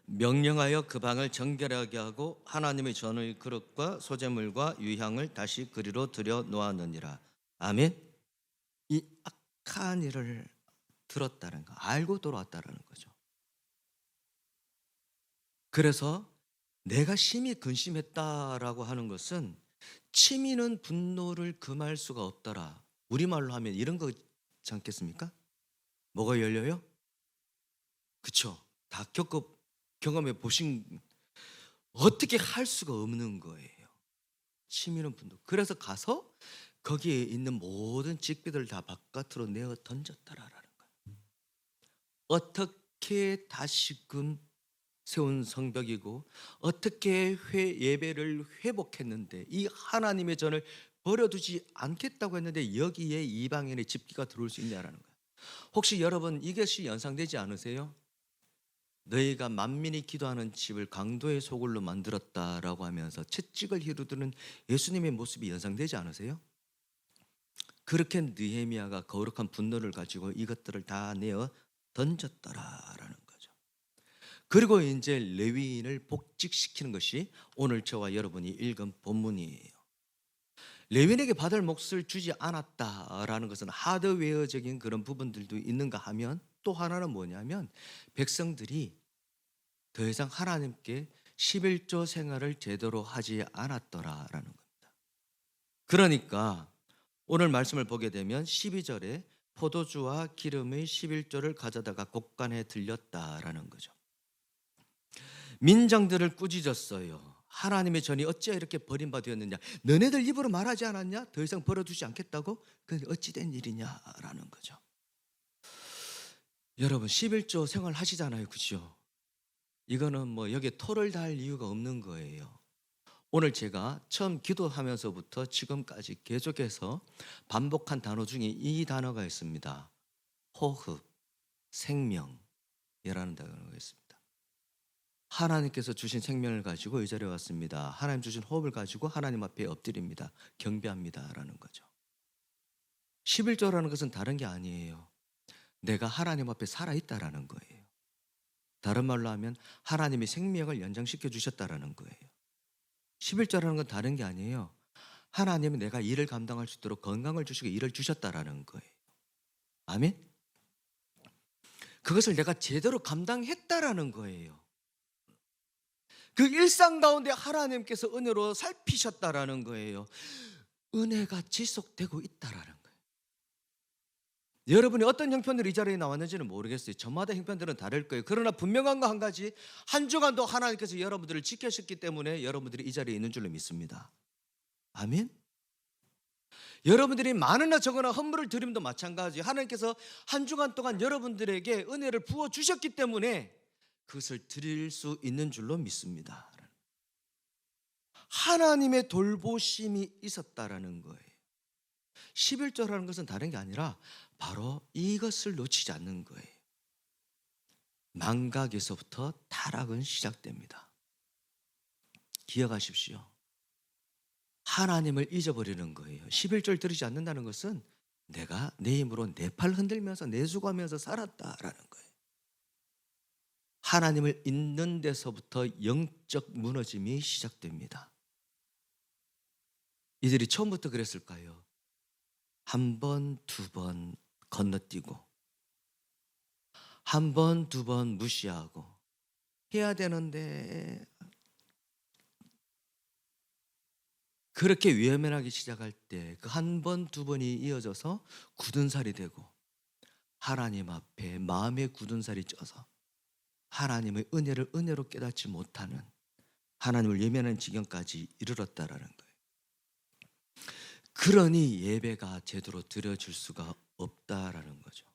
명령하여 그 방을 정결하게 하고 하나님의 전의 그릇과 소제물과 유향을 다시 그리로 들여 놓았느니라. 아멘. 이 악한 일을 들었다는 거, 알고 돌아왔다는 거죠. 그래서 내가 심히 근심했다라고 하는 것은 치미는 분노를 금할 수가 없더라. 우리말로 하면 이런 거지 않겠습니까? 뭐가 열려요? 그쵸? 다 경험해 보신, 어떻게 할 수가 없는 거예요. 치밀한 분도. 그래서 가서 거기에 있는 모든 직비들을 다 바깥으로 내어 던졌다라는 거예요. 어떻게 다시금 세운 성벽이고 어떻게 예배를 회복했는데 이 하나님의 전을 버려두지 않겠다고 했는데 여기에 이방인의 집기가 들어올 수 있냐라는 거예요. 혹시 여러분 이것이 연상되지 않으세요? 너희가 만민이 기도하는 집을 강도의 소굴로 만들었다라고 하면서 채찍을 휘두르는 예수님의 모습이 연상되지 않으세요? 그렇게 느헤미야가 거룩한 분노를 가지고 이것들을 다 내어 던졌더라라는 거죠. 그리고 이제 레위인을 복직시키는 것이 오늘 저와 여러분이 읽은 본문이에요. 레위인에게 받을 몫을 주지 않았다라는 것은 하드웨어적인 그런 부분들도 있는가 하면, 또 하나는 뭐냐면 백성들이 더 이상 하나님께 11조 생활을 제대로 하지 않았더라라는 겁니다. 그러니까 오늘 말씀을 보게 되면 12절에 포도주와 기름의 11조를 가져다가 곡간에 들렸다라는 거죠. 민장들을 꾸짖었어요. 하나님의 전이 어찌 이렇게 버림받았느냐? 너네들 입으로 말하지 않았냐? 더 이상 벌어두지 않겠다고? 그게 어찌 된 일이냐라는 거죠. 여러분 11조 생활하시잖아요, 그죠? 이거는 뭐 여기에 토를 달 이유가 없는 거예요. 오늘 제가 처음 기도하면서부터 지금까지 계속해서 반복한 단어 중에 이 단어가 있습니다. 호흡, 생명이라는 단어가 있습니다. 하나님께서 주신 생명을 가지고 이 자리에 왔습니다. 하나님 주신 호흡을 가지고 하나님 앞에 엎드립니다. 경배합니다라는 거죠. 11조라는 것은 다른 게 아니에요. 내가 하나님 앞에 살아있다라는 거예요. 다른 말로 하면 하나님이 생명을 연장시켜 주셨다라는 거예요. 11조라는 건 다른 게 아니에요. 하나님은 내가 일을 감당할 수 있도록 건강을 주시고 일을 주셨다라는 거예요. 아멘? 그것을 내가 제대로 감당했다라는 거예요. 그 일상 가운데 하나님께서 은혜로 살피셨다라는 거예요. 은혜가 지속되고 있다라는 거예요. 여러분이 어떤 형편으로 이 자리에 나왔는지는 모르겠어요. 저마다 형편들은 다를 거예요. 그러나 분명한 거 한 가지, 한 주간도 하나님께서 여러분들을 지켜주셨기 때문에 여러분들이 이 자리에 있는 줄로 믿습니다. 아멘? 여러분들이 많으나 적으나 헌물을 드림도 마찬가지. 하나님께서 한 주간 동안 여러분들에게 은혜를 부어주셨기 때문에 그것을 드릴 수 있는 줄로 믿습니다. 하나님의 돌보심이 있었다라는 거예요. 11조라는 것은 다른 게 아니라 바로 이것을 놓치지 않는 거예요. 망각에서부터 타락은 시작됩니다. 기억하십시오. 하나님을 잊어버리는 거예요. 11조를 드리지 않는다는 것은 내가 내 힘으로 내 팔 흔들면서 내수고하면서 살았다라는 거예요. 하나님을 잊는 데서부터 영적 무너짐이 시작됩니다. 이들이 처음부터 그랬을까요? 한 번, 두 번 건너뛰고 한 번, 두 번 무시하고 해야 되는데 그렇게 외면하기 시작할 때 그 한 번, 두 번이 이어져서 굳은 살이 되고 하나님 앞에 마음의 굳은 살이 쪄서 하나님의 은혜를 은혜로 깨닫지 못하는 하나님을 외면하는 지경까지 이르렀다라는 거예요. 그러니 예배가 제대로 드려질 수가 없다라는 거죠.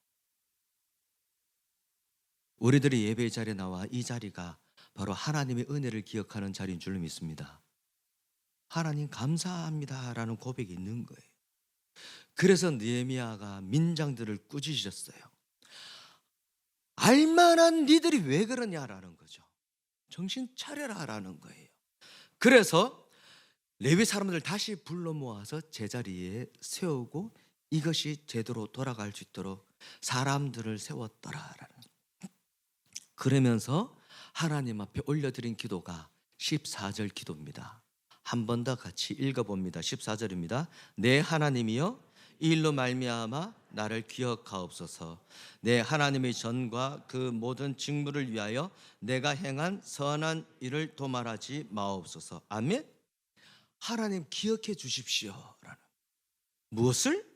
우리들이 예배 자리에 나와 이 자리가 바로 하나님의 은혜를 기억하는 자리인 줄 믿습니다. 하나님 감사합니다라는 고백이 있는 거예요. 그래서 느헤미야가 민장들을 꾸짖으셨어요. 알만한 니들이 왜 그러냐라는 거죠. 정신 차려라라는 거예요. 그래서 레위 사람들 다시 불러 모아서 제자리에 세우고 이것이 제대로 돌아갈 수 있도록 사람들을 세웠더라라는. 그러면서 하나님 앞에 올려드린 기도가 14절 기도입니다. 한 번 더 같이 읽어봅니다. 14절입니다. 내 하나님이여 이 일로 말미암아 나를 기억하옵소서. 내 하나님의 전과 그 모든 직무를 위하여 내가 행한 선한 일을 도말하지 마옵소서. 아멘. 하나님 기억해 주십시오라는. 무엇을?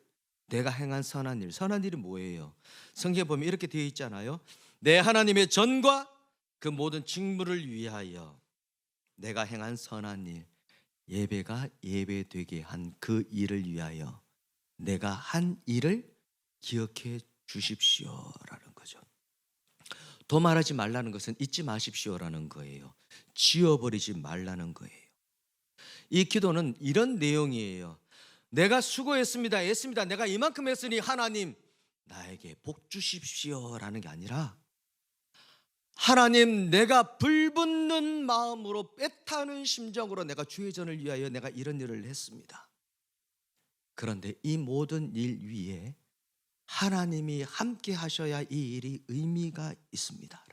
내가 행한 선한 일. 선한 일이 뭐예요? 성경에 보면 이렇게 되어 있잖아요. 내 하나님의 전과 그 모든 직무를 위하여 내가 행한 선한 일. 예배가 예배되게 한 그 일을 위하여 내가 한 일을 기억해 주십시오라는 거죠. 도말하지 말라는 것은 잊지 마십시오라는 거예요. 지워버리지 말라는 거예요. 이 기도는 이런 내용이에요. 내가 수고했습니다. 애씁니다. 내가 이만큼 했으니 하나님 나에게 복 주십시오라는 게 아니라 하나님 내가 불붙는 마음으로 애타는 심정으로 내가 주의 전을 위하여 내가 이런 일을 했습니다. 그런데 이 모든 일 위에 하나님이 함께 하셔야 이 일이 의미가 있습니다.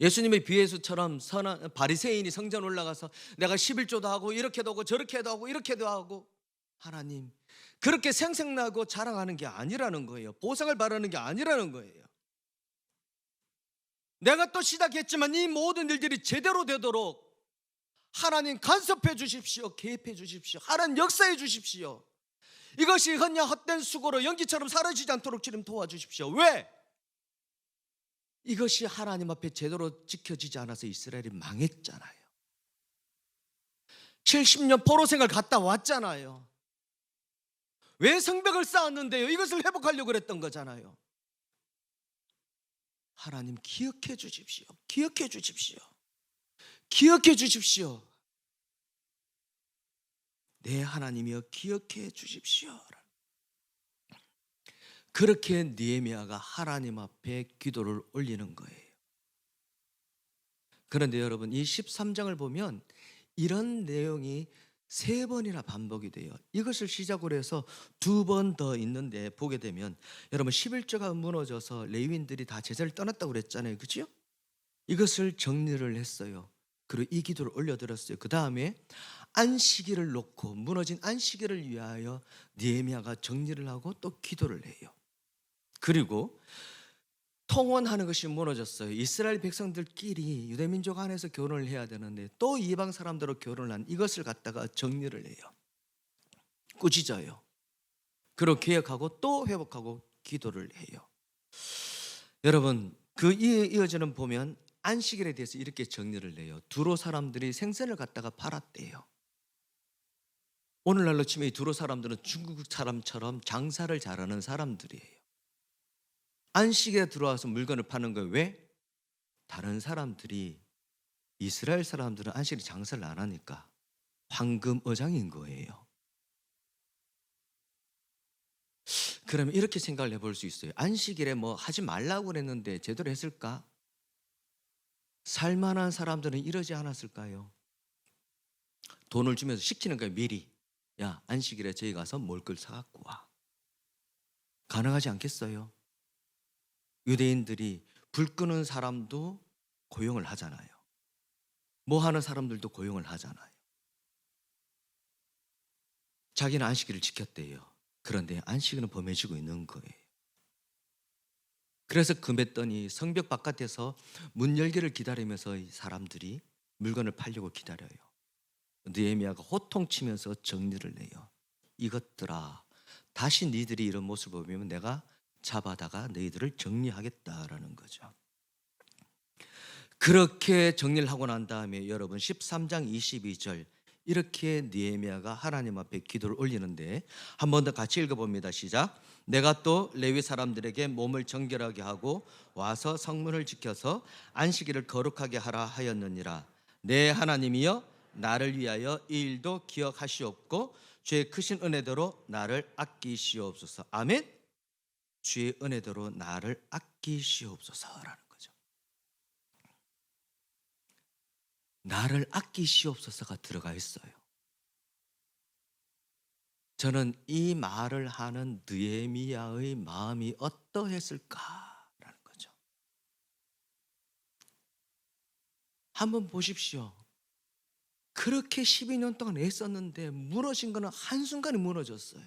예수님의 비유에서처럼 선한 바리새인이 성전 올라가서 내가 11조도 하고 이렇게도 하고 저렇게도 하고 이렇게도 하고 하나님 그렇게 생색나고 자랑하는 게 아니라는 거예요. 보상을 바라는 게 아니라는 거예요. 내가 또 시작했지만 이 모든 일들이 제대로 되도록 하나님 간섭해 주십시오. 개입해 주십시오. 하나님 역사해 주십시오. 이것이 그냥 헛된 수고로 연기처럼 사라지지 않도록 주님 도와주십시오. 왜? 이것이 하나님 앞에 제대로 지켜지지 않아서 이스라엘이 망했잖아요. 70년 포로 생활 갔다 왔잖아요. 왜 성벽을 쌓았는데요? 이것을 회복하려고 그랬던 거잖아요. 하나님 기억해 주십시오. 기억해 주십시오. 기억해 주십시오. 내 하나님이여 기억해 주십시오. 그렇게 느헤미야가 하나님 앞에 기도를 올리는 거예요. 그런데 여러분, 이 13장을 보면 이런 내용이 3번이나 반복이 돼요. 이것을 시작으로 해서 2번 더 있는데 보게 되면 여러분 11조가 무너져서 레위인들이 다 제자를 떠났다고 그랬잖아요. 그죠? 이것을 정리를 했어요. 그리고 이 기도를 올려드렸어요. 그 다음에 안식일을 놓고 무너진 안식일을 위하여 느헤미야가 정리를 하고 또 기도를 해요. 그리고 통혼하는 것이 무너졌어요. 이스라엘 백성들끼리 유대민족 안에서 결혼을 해야 되는데 또 이방 사람들로 결혼을 한 이것을 갖다가 정리를 해요. 꾸짖어요. 그리고 개혁하고 또 회복하고 기도를 해요. 여러분, 그 이어지는 보면 안식일에 대해서 이렇게 정리를 해요. 두로 사람들이 생선을 갖다가 팔았대요. 오늘날로 치면 이 두로 사람들은 중국 사람처럼 장사를 잘하는 사람들이에요. 안식에 들어와서 물건을 파는 거예요. 왜? 다른 사람들이, 이스라엘 사람들은 안식일에 장사를 안 하니까 황금어장인 거예요. 그러면 이렇게 생각을 해볼 수 있어요. 안식일에 뭐 하지 말라고 그랬는데 제대로 했을까? 살만한 사람들은 이러지 않았을까요? 돈을 주면서 시키는 거예요. 미리. 야, 안식일에 저희 가서 먹을 걸 사갖고 와. 가능하지 않겠어요? 유대인들이 불 끄는 사람도 고용을 하잖아요. 뭐 하는 사람들도 고용을 하잖아요. 자기는 안식일을 지켰대요. 그런데 안식일은 범해지고 있는 거예요. 그래서 금했더니 성벽 바깥에서 문 열기를 기다리면서 이 사람들이 물건을 팔려고 기다려요. 느헤미야가 호통치면서 정리를 내요. 이것들아, 다시 니들이 이런 모습을 보면 내가 잡아다가 너희들을 정리하겠다라는 거죠. 그렇게 정리를 하고 난 다음에 여러분 13장 22절 이렇게 느헤미야가 하나님 앞에 기도를 올리는데 한 번 더 같이 읽어봅니다. 시작. 내가 또 레위 사람들에게 몸을 정결하게 하고 와서 성문을 지켜서 안식일을 거룩하게 하라 하였느니라. 내 하나님이여 나를 위하여 이 일도 기억하시옵고 주의 크신 은혜대로 나를 아끼시옵소서. 아멘. 주의 은혜대로 나를 아끼시옵소서라는 거죠. 나를 아끼시옵소서가 들어가 있어요. 저는 이 말을 하는 느헤미야의 마음이 어떠했을까라는 거죠. 한번 보십시오. 그렇게 12년 동안 애썼는데 무너진 거는 한순간에 무너졌어요.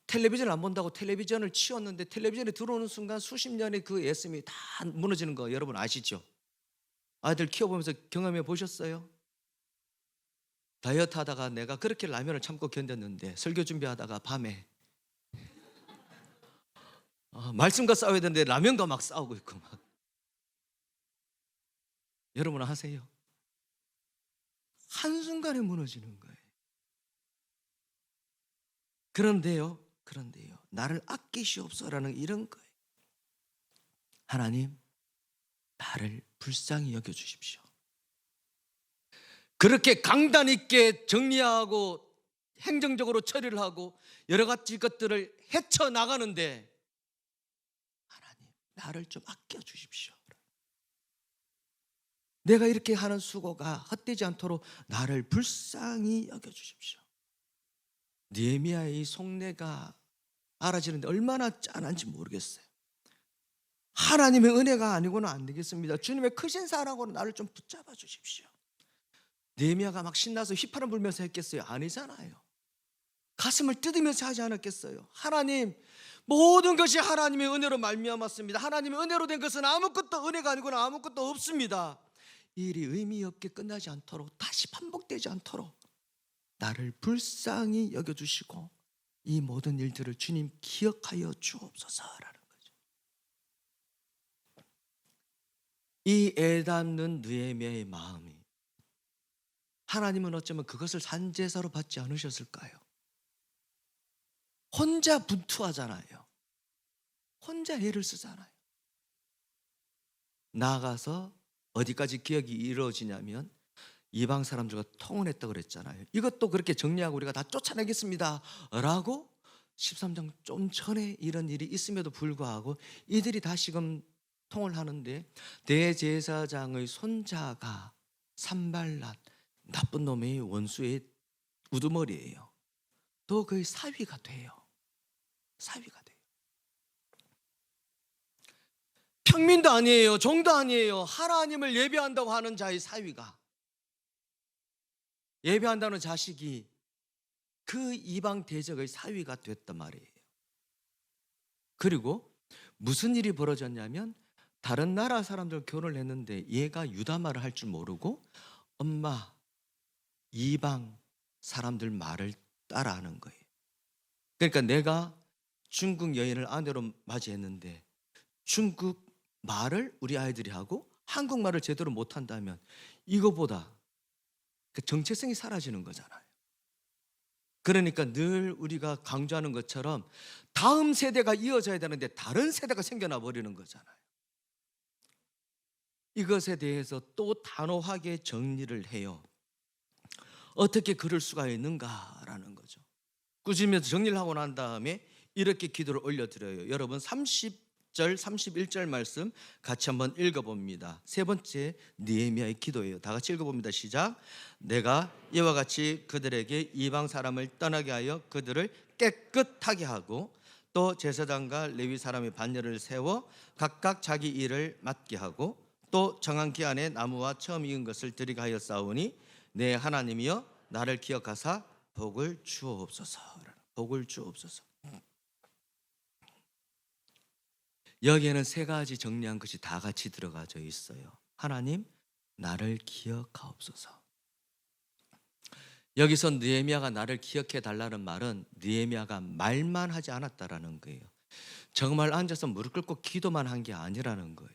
텔레비전을 안 본다고 텔레비전을 치웠는데 텔레비전에 들어오는 순간 수십 년의 그 애씀이 다 무너지는 거 여러분 아시죠? 아이들 키워보면서 경험해 보셨어요? 다이어트 하다가 내가 그렇게 라면을 참고 견뎠는데 설교 준비하다가 밤에 말씀과 싸워야 되는데 라면과 막 싸우고 있고 막. 여러분 아세요? 한순간에 무너지는 거예요. 그런데요 나를 아끼시옵소서라는 이런 거예요. 하나님 나를 불쌍히 여겨주십시오. 그렇게 강단 있게 정리하고 행정적으로 처리를 하고 여러 가지 것들을 헤쳐나가는데 하나님 나를 좀 아껴주십시오. 내가 이렇게 하는 수고가 헛되지 않도록 나를 불쌍히 여겨주십시오. 느헤미야의 속내가 알아지는데 얼마나 짠한지 모르겠어요. 하나님의 은혜가 아니고는 안 되겠습니다. 주님의 크신 사랑으로 나를 좀 붙잡아 주십시오. 느헤미야가 막 신나서 휘파람 불면서 했겠어요? 아니잖아요. 가슴을 뜯으면서 하지 않았겠어요? 하나님, 모든 것이 하나님의 은혜로 말미암았습니다. 하나님의 은혜로 된 것은 아무것도 은혜가 아니고는 아무것도 없습니다. 이 일이 의미 없게 끝나지 않도록 다시 반복되지 않도록 나를 불쌍히 여겨주시고 이 모든 일들을 주님 기억하여 주옵소서라는 거죠. 이 애닫는 느헤미야의 마음이 하나님은 어쩌면 그것을 산제사로 받지 않으셨을까요? 혼자 분투하잖아요. 혼자 애를 쓰잖아요. 나아가서 어디까지 기억이 이루어지냐면 이방 사람들과 통혼했다고 그랬잖아요. 이것도 그렇게 정리하고 우리가 다 쫓아내겠습니다 라고 13장 좀 전에 이런 일이 있음에도 불구하고 이들이 다시금 통을 하는데 대제사장의 손자가 산발랏, 나쁜 놈의 원수의 우두머리예요. 또 그의 사위가 돼요. 사위가 돼요. 평민도 아니에요. 종도 아니에요. 하나님을 예배한다고 하는 자의 사위가, 예배한다는 자식이 그 이방 대적의 사위가 됐단 말이에요. 그리고 무슨 일이 벌어졌냐면 다른 나라 사람들 결혼을 했는데 얘가 유다 말을 할 줄 모르고 엄마 이방 사람들 말을 따라하는 거예요. 그러니까 내가 중국 여인을 아내로 맞이했는데 중국 말을 우리 아이들이 하고 한국말을 제대로 못한다면 이거보다 그 정체성이 사라지는 거잖아요. 그러니까 늘 우리가 강조하는 것처럼 다음 세대가 이어져야 되는데 다른 세대가 생겨나 버리는 거잖아요. 이것에 대해서 또 단호하게 정리를 해요. 어떻게 그럴 수가 있는가라는 거죠. 꾸짖으면서 정리를 하고 난 다음에 이렇게 기도를 올려드려요. 여러분 30절 31절 말씀 같이 한번 읽어봅니다. 세 번째 느헤미야의 기도예요. 다 같이 읽어봅니다. 시작. 내가 이와 같이 그들에게 이방 사람을 떠나게 하여 그들을 깨끗하게 하고 또 제사장과 레위 사람의 반열을 세워 각각 자기 일을 맡게 하고 또 정한 기한에 나무와 처음 익은 것을 드리게 하여 싸우니 내 하나님이여 나를 기억하사 복을 주옵소서. 복을 주옵소서. 여기에는 세 가지 정리한 것이 다 같이 들어가져 있어요. 하나님 나를 기억하옵소서. 여기서 느헤미야가 나를 기억해 달라는 말은 느헤미야가 말만 하지 않았다라는 거예요. 정말 앉아서 무릎 꿇고 기도만 한 게 아니라는 거예요.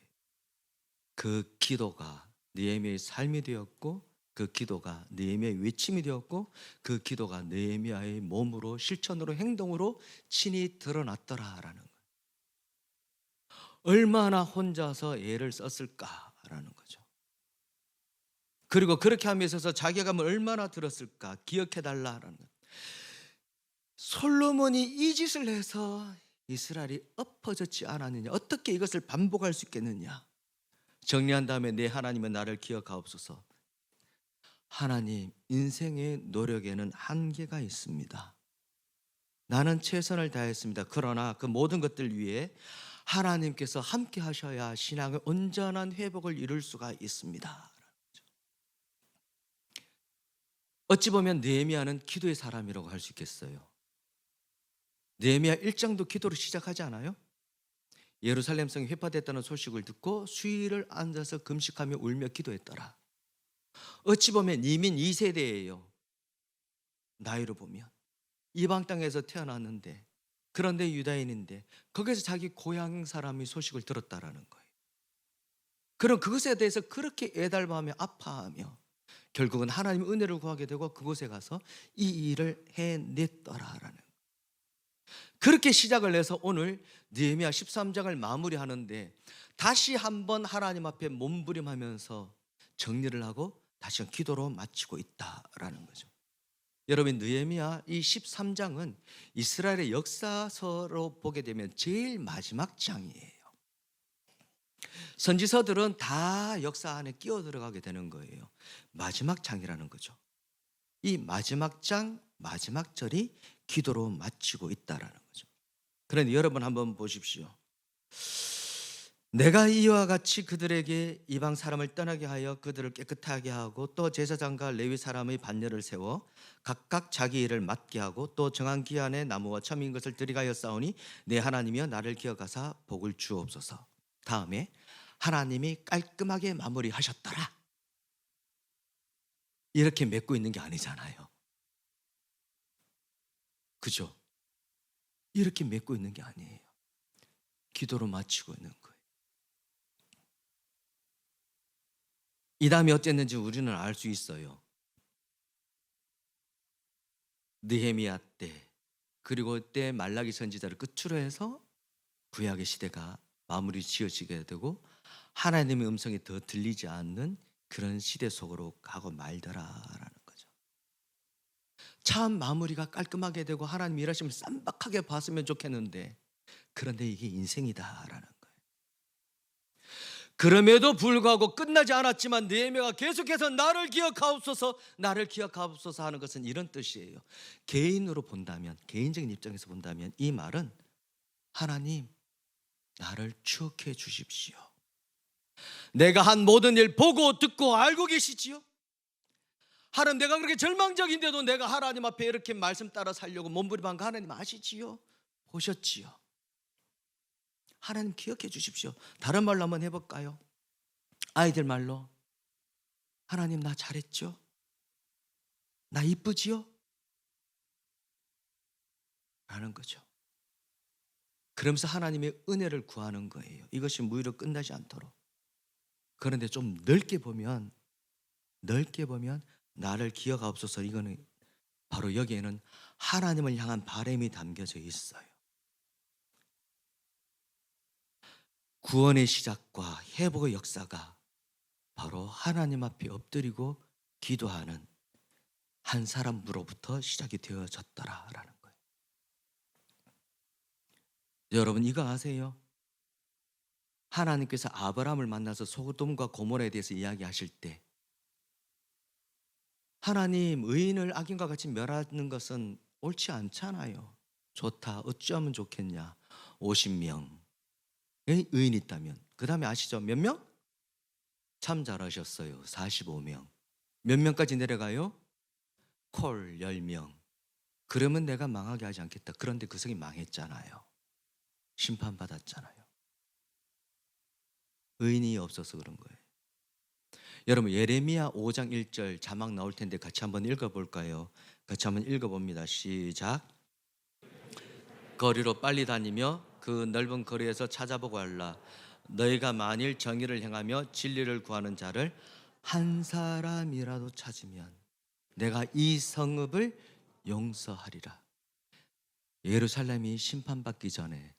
그 기도가 느헤미야의 삶이 되었고 그 기도가 느헤미야의 외침이 되었고 그 기도가 느헤미야의 몸으로 실천으로 행동으로 친히 드러났더라라는 거예요. 얼마나 혼자서 애를 썼을까라는 거죠. 그리고 그렇게 함에 있어서 자괴감을 얼마나 들었을까 기억해달라라는 거예요. 솔로몬이 이 짓을 해서 이스라엘이 엎어졌지 않았느냐, 어떻게 이것을 반복할 수 있겠느냐. 정리한 다음에 내 하나님은 나를 기억하옵소서. 하나님, 인생의 노력에는 한계가 있습니다. 나는 최선을 다했습니다. 그러나 그 모든 것들 위해 하나님께서 함께 하셔야 신앙의 온전한 회복을 이룰 수가 있습니다. 어찌 보면 느헤미야는 기도의 사람이라고 할 수 있겠어요. 느헤미야 1장도 기도로 시작하지 않아요? 예루살렘 성이 회파됐다는 소식을 듣고 수일을 앉아서 금식하며 울며 기도했더라. 어찌 보면 이민 2세대예요. 나이로 보면 이방 땅에서 태어났는데, 그런데 유다인인데 거기서 자기 고향 사람이 소식을 들었다라는 거예요. 그럼 그것에 대해서 그렇게 애달마하며 아파하며 결국은 하나님의 은혜를 구하게 되고 그곳에 가서 이 일을 해냈더라라는 거예요. 그렇게 시작을 해서 오늘 느헤미야 13장을 마무리하는데 다시 한번 하나님 앞에 몸부림하면서 정리를 하고 다시 기도로 마치고 있다라는 거죠. 여러분, 느헤미야 이 13장은 이스라엘의 역사서로 보게 되면 제일 마지막 장이에요. 선지서들은 다 역사 안에 끼어 들어가게 되는 거예요. 마지막 장이라는 거죠. 이 마지막 장 마지막 절이 기도로 마치고 있다라는 거죠. 그런데 여러분 한번 보십시오. 내가 이와 같이 그들에게 이방 사람을 떠나게 하여 그들을 깨끗하게 하고 또 제사장과 레위 사람의 반열을 세워 각각 자기 일을 맡게 하고 또 정한 기한에 나무와 처음인 것을 드리게 하여 싸우니 내 하나님이여 나를 기억하사 복을 주옵소서. 다음에 하나님이 깔끔하게 마무리하셨더라. 이렇게 맺고 있는 게 아니잖아요. 그죠? 이렇게 맺고 있는 게 아니에요. 기도로 마치고 있는 거예요. 이 다음에 어땠는지 우리는 알 수 있어요. 느헤미야 때, 그리고 때 말라기 선지자를 끝으로 해서 구약의 시대가 마무리 지어지게 되고 하나님의 음성이 더 들리지 않는 그런 시대 속으로 가고 말더라라는 거죠. 참 마무리가 깔끔하게 되고 하나님 일하시면 쌈박하게 봤으면 좋겠는데, 그런데 이게 인생이다라는 거예요. 그럼에도 불구하고 끝나지 않았지만 느헤미야가 계속해서 나를 기억하옵소서, 나를 기억하옵소서 하는 것은 이런 뜻이에요. 개인으로 본다면, 개인적인 입장에서 본다면 이 말은 하나님 나를 추억해 주십시오. 내가 한 모든 일 보고 듣고 알고 계시지요. 하나님, 내가 그렇게 절망적인데도 내가 하나님 앞에 이렇게 말씀 따라 살려고 몸부림한 거 하나님 아시지요? 보셨지요? 하나님 기억해 주십시오. 다른 말로 한번 해볼까요? 아이들 말로, 하나님 나 잘했죠? 나 이쁘지요? 라는 거죠. 그러면서 하나님의 은혜를 구하는 거예요. 이것이 무의로 끝나지 않도록. 그런데 좀 넓게 보면 나를 기억하옵소서, 이거는 바로 여기에는 하나님을 향한 바람이 담겨져 있어요. 구원의 시작과 회복의 역사가 바로 하나님 앞에 엎드리고 기도하는 한 사람으로부터 시작이 되어졌더라라는 거예요. 여러분 이거 아세요? 하나님께서 아브라함을 만나서 소돔과 고모라에 대해서 이야기하실 때, 하나님 의인을 악인과 같이 멸하는 것은 옳지 않잖아요. 좋다, 어찌하면 좋겠냐. 50명 의인이 있다면, 그 다음에 아시죠? 몇 명? 참 잘하셨어요. 45명. 몇 명까지 내려가요? 콜 10명. 그러면 내가 망하게 하지 않겠다. 그런데 그 성이 망했잖아요. 심판받았잖아요. 의인이 없어서 그런 거예요. 여러분 예레미야 5장 1절 자막 나올 텐데 같이 한번 읽어볼까요? 같이 한번 읽어봅니다. 시작. 거리로 빨리 다니며 그 넓은 거리에서 찾아보고 하라. 너희가 만일 정의를 행하며 진리를 구하는 자를 한 사람이라도 찾으면 내가 이 성읍을 용서하리라. 예루살렘이 심판받기 전에,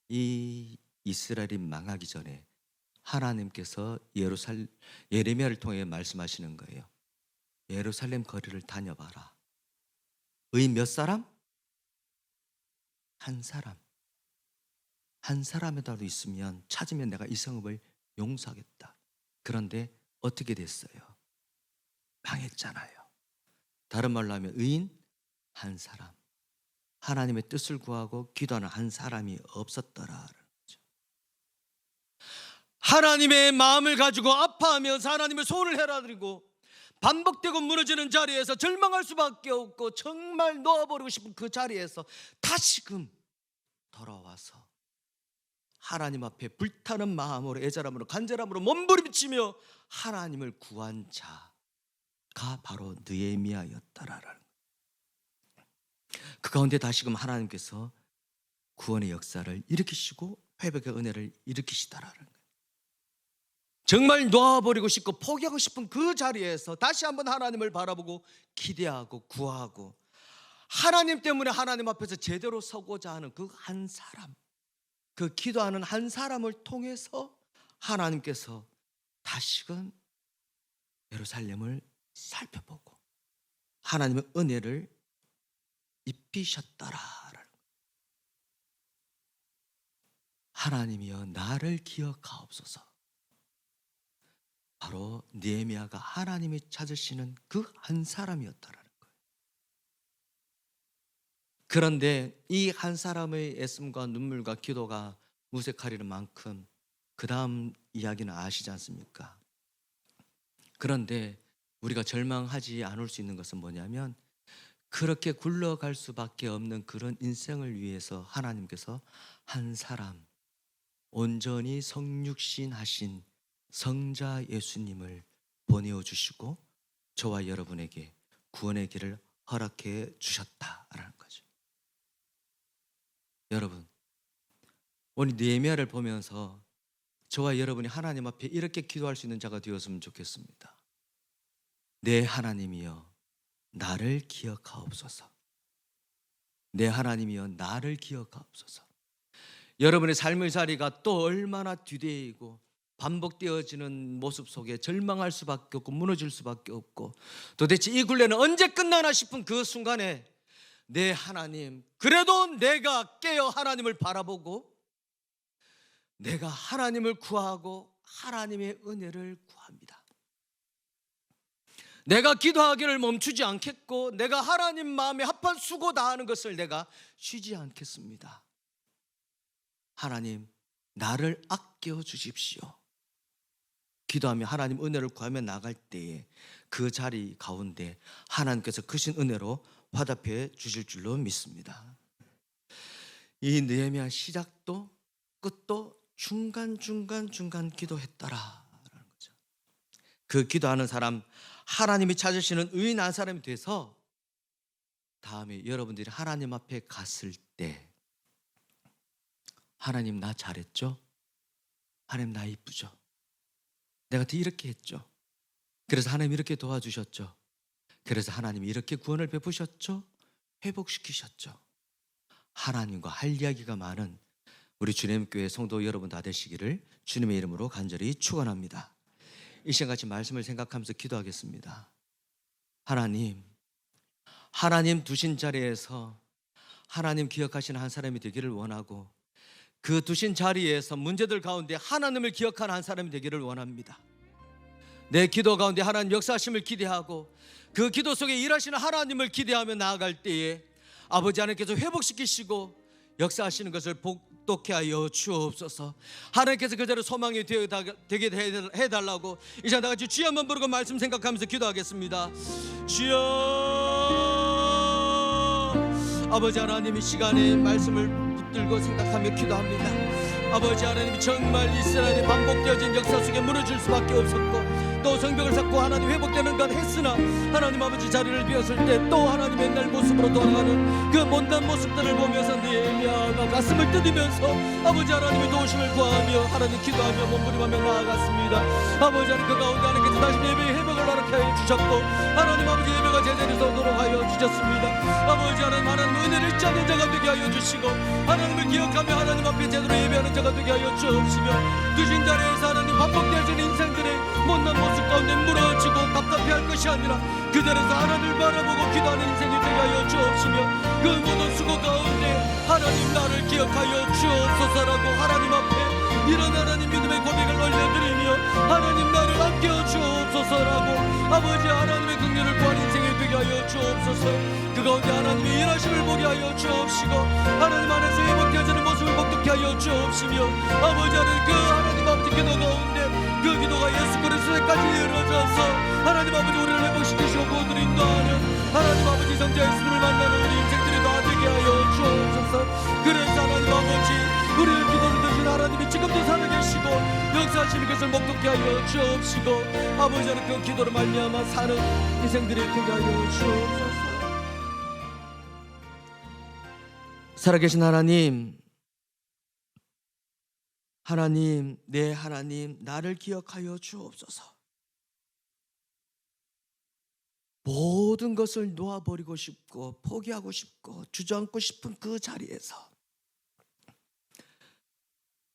이 이스라엘이 망하기 전에 하나님께서 예레미야를 통해 말씀하시는 거예요. 예루살렘 거리를 다녀봐라. 의인 몇 사람? 한 사람. 한 사람이라도 있으면, 찾으면 내가 이 성읍을 용서하겠다. 그런데 어떻게 됐어요? 망했잖아요. 다른 말로 하면 의인 한 사람, 하나님의 뜻을 구하고 기도하는 한 사람이 없었더라. 하나님의 마음을 가지고 아파하면서 하나님의 소원을 헤아리고 반복되고 무너지는 자리에서 절망할 수밖에 없고 정말 놓아버리고 싶은 그 자리에서 다시금 돌아와서 하나님 앞에 불타는 마음으로, 애절함으로, 간절함으로 몸부림치며 하나님을 구한 자가 바로 느헤미야였다라는, 그 가운데 다시금 하나님께서 구원의 역사를 일으키시고 회복의 은혜를 일으키시다라는 거예요. 정말 놓아버리고 싶고 포기하고 싶은 그 자리에서 다시 한번 하나님을 바라보고 기대하고 구하고 하나님 때문에 하나님 앞에서 제대로 서고자 하는 그 한 사람, 그 기도하는 한 사람을 통해서 하나님께서 다시금 예루살렘을 살펴보고 하나님의 은혜를 입히셨더라라는, 하나님이여 나를 기억하옵소서. 바로 느헤미야가 하나님이 찾으시는 그 한 사람이었다라는 거예요. 그런데 이 한 사람의 애씀과 눈물과 기도가 무색하리는 만큼 그 다음 이야기는 아시지 않습니까? 그런데 우리가 절망하지 않을 수 있는 것은 뭐냐면, 그렇게 굴러갈 수밖에 없는 그런 인생을 위해서 하나님께서 한 사람, 온전히 성육신하신 성자 예수님을 보내어 주시고 저와 여러분에게 구원의 길을 허락해 주셨다라는 거죠. 여러분, 오늘 느헤미야를 보면서 저와 여러분이 하나님 앞에 이렇게 기도할 수 있는 자가 되었으면 좋겠습니다. 내 하나님이여 나를 기억하옵소서. 내 하나님이여 나를 기억하옵소서. 여러분의 삶의 자리가 또 얼마나 뒤되이고 반복되어지는 모습 속에 절망할 수밖에 없고 무너질 수밖에 없고, 도대체 이 굴레는 언제 끝나나 싶은 그 순간에 내 하나님, 그래도 내가 깨어 하나님을 바라보고 내가 하나님을 구하고 하나님의 은혜를 구합니다. 내가 기도하기를 멈추지 않겠고 내가 하나님 마음에 합한 수고 다하는 것을 내가 쉬지 않겠습니다. 하나님, 나를 아껴 주십시오. 기도하며 하나님 은혜를 구하며 나갈 때에 그 자리 가운데 하나님께서 크신 은혜로 화답해 주실 줄로 믿습니다. 이 느헤미야 시작도 끝도 중간 기도했더라라는 거죠. 그 기도하는 사람, 하나님이 찾으시는 의인 한 사람이 돼서 다음에 여러분들이 하나님 앞에 갔을 때, 하나님 나 잘했죠? 하나님 나 이쁘죠? 내가 이렇게 했죠? 그래서 하나님 이렇게 도와주셨죠? 그래서 하나님이 이렇게 구원을 베푸셨죠? 회복시키셨죠? 하나님과 할 이야기가 많은 우리 주님교회 성도 여러분 다 되시기를 주님의 이름으로 간절히 축원합니다. 이 시간 같이 말씀을 생각하면서 기도하겠습니다. 하나님 두신 자리에서 하나님 기억하시는 한 사람이 되기를 원하고, 그 두신 자리에서 문제들 가운데 하나님을 기억하는 한 사람이 되기를 원합니다. 내 기도 가운데 하나님 역사하심을 기대하고 그 기도 속에 일하시는 하나님을 기대하며 나아갈 때에 아버지 하나님께서 회복시키시고 역사하시는 것을 복독케 하여 주옵소서. 하나님께서 그 자리에 소망이 되게 해달라고 이 시간 다 같이 주여 한번 부르고 말씀 생각하면서 기도하겠습니다. 주여, 아버지 하나님 이 시간에 말씀을 붙들고 생각하며 기도합니다. 아버지 하나님, 정말 이스라엘이 반복되어진 역사 속에 무너질 수밖에 없었고 또 성벽을 쌓고 하나님 회복되는 것 했으나 하나님 아버지 자리를 비웠을 때 또 하나님 옛날 모습으로 돌아가는 그 못난 모습들을 보면서 느헤미야가 가슴을 뜯으면서 아버지 하나님의 도우심을 구하며 하나님 기도하며 몸부림하며 나아갔습니다. 아버지 하나님, 그 가운데 하나님께서 다시 예배의 회복을 허락하여 주셨고 하나님 아버지 예배가 제자리에서 오도록 하여 주셨습니다. 아버지 하나님, 하나님 은혜를 잊지 않는 자가 되게 하여 주시고 하나님을 기억하며 하나님 앞에 제대로 예배하는 자가 되게 하여 주옵시며, 두신 자리에서 하나님 반복되어진 인생들의 못난 모습 가운데 무너지고 답답해할 것이 아니라 그 자리에서 하나님을 바라보고 기도하는 인생이 되게 하여 주옵시며, 그 모든 수고 가운데 하나님 나를 기억하여 주옵소서라고 하나님 앞에 이런 하나님 믿음의 고백을 올려드리며 하나님 나를 아껴 주옵소서라고 아버지 하나님의 긍휼을 구한 인생이 되게 하여 주옵소서. 그 가운데 하나님의 일하심을 보게 하여 주옵시고 하나님 안에서 회복되어지는 모습을 복독케 하여 주옵시며, 아버지 하나님, 그 하나님 아버지 기도 가운데 그 기도가 예수 그리스도에까지 이루어져서 하나님 아버지 우리를 회복시키시고 구원을 인도하는 하나님 아버지 성자 예수님을 만나는 우리 인생들이 다 되게 하여 주옵소서. 그래서 하나님 아버지, 우리의 기도를 드신 하나님이 지금도 살아계시고 역사하시는 것을 목독케 하여 주옵시고 아버지 하나님, 그 기도로 말미암아 사는 인생들이 되게 하여 주옵소서. 살아계신 하나님, 내 하나님 나를 기억하여 주옵소서. 모든 것을 놓아버리고 싶고 포기하고 싶고 주저앉고 싶은 그 자리에서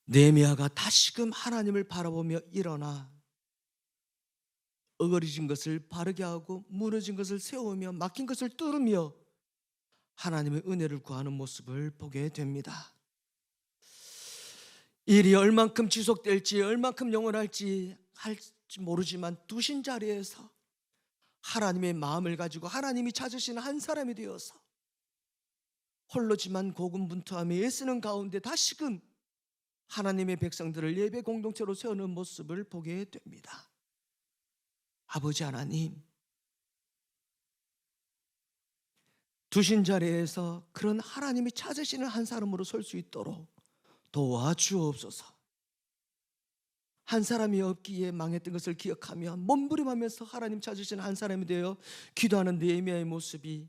느헤미야가 다시금 하나님을 바라보며 일어나 어그러진 것을 바르게 하고 무너진 것을 세우며 막힌 것을 뚫으며 하나님의 은혜를 구하는 모습을 보게 됩니다. 일이 얼만큼 지속될지 얼만큼 영원할지 모르지만 두신 자리에서 하나님의 마음을 가지고 하나님이 찾으시는 한 사람이 되어서 홀로지만 고군분투하며 애쓰는 가운데 다시금 하나님의 백성들을 예배 공동체로 세우는 모습을 보게 됩니다. 아버지 하나님, 두신 자리에서 그런 하나님이 찾으시는 한 사람으로 설 수 있도록 도와주옵소서. 한 사람이 없기에 망했던 것을 기억하며 몸부림하면서 하나님 찾으시는 한 사람이 되어 기도하는 느헤미야의 모습이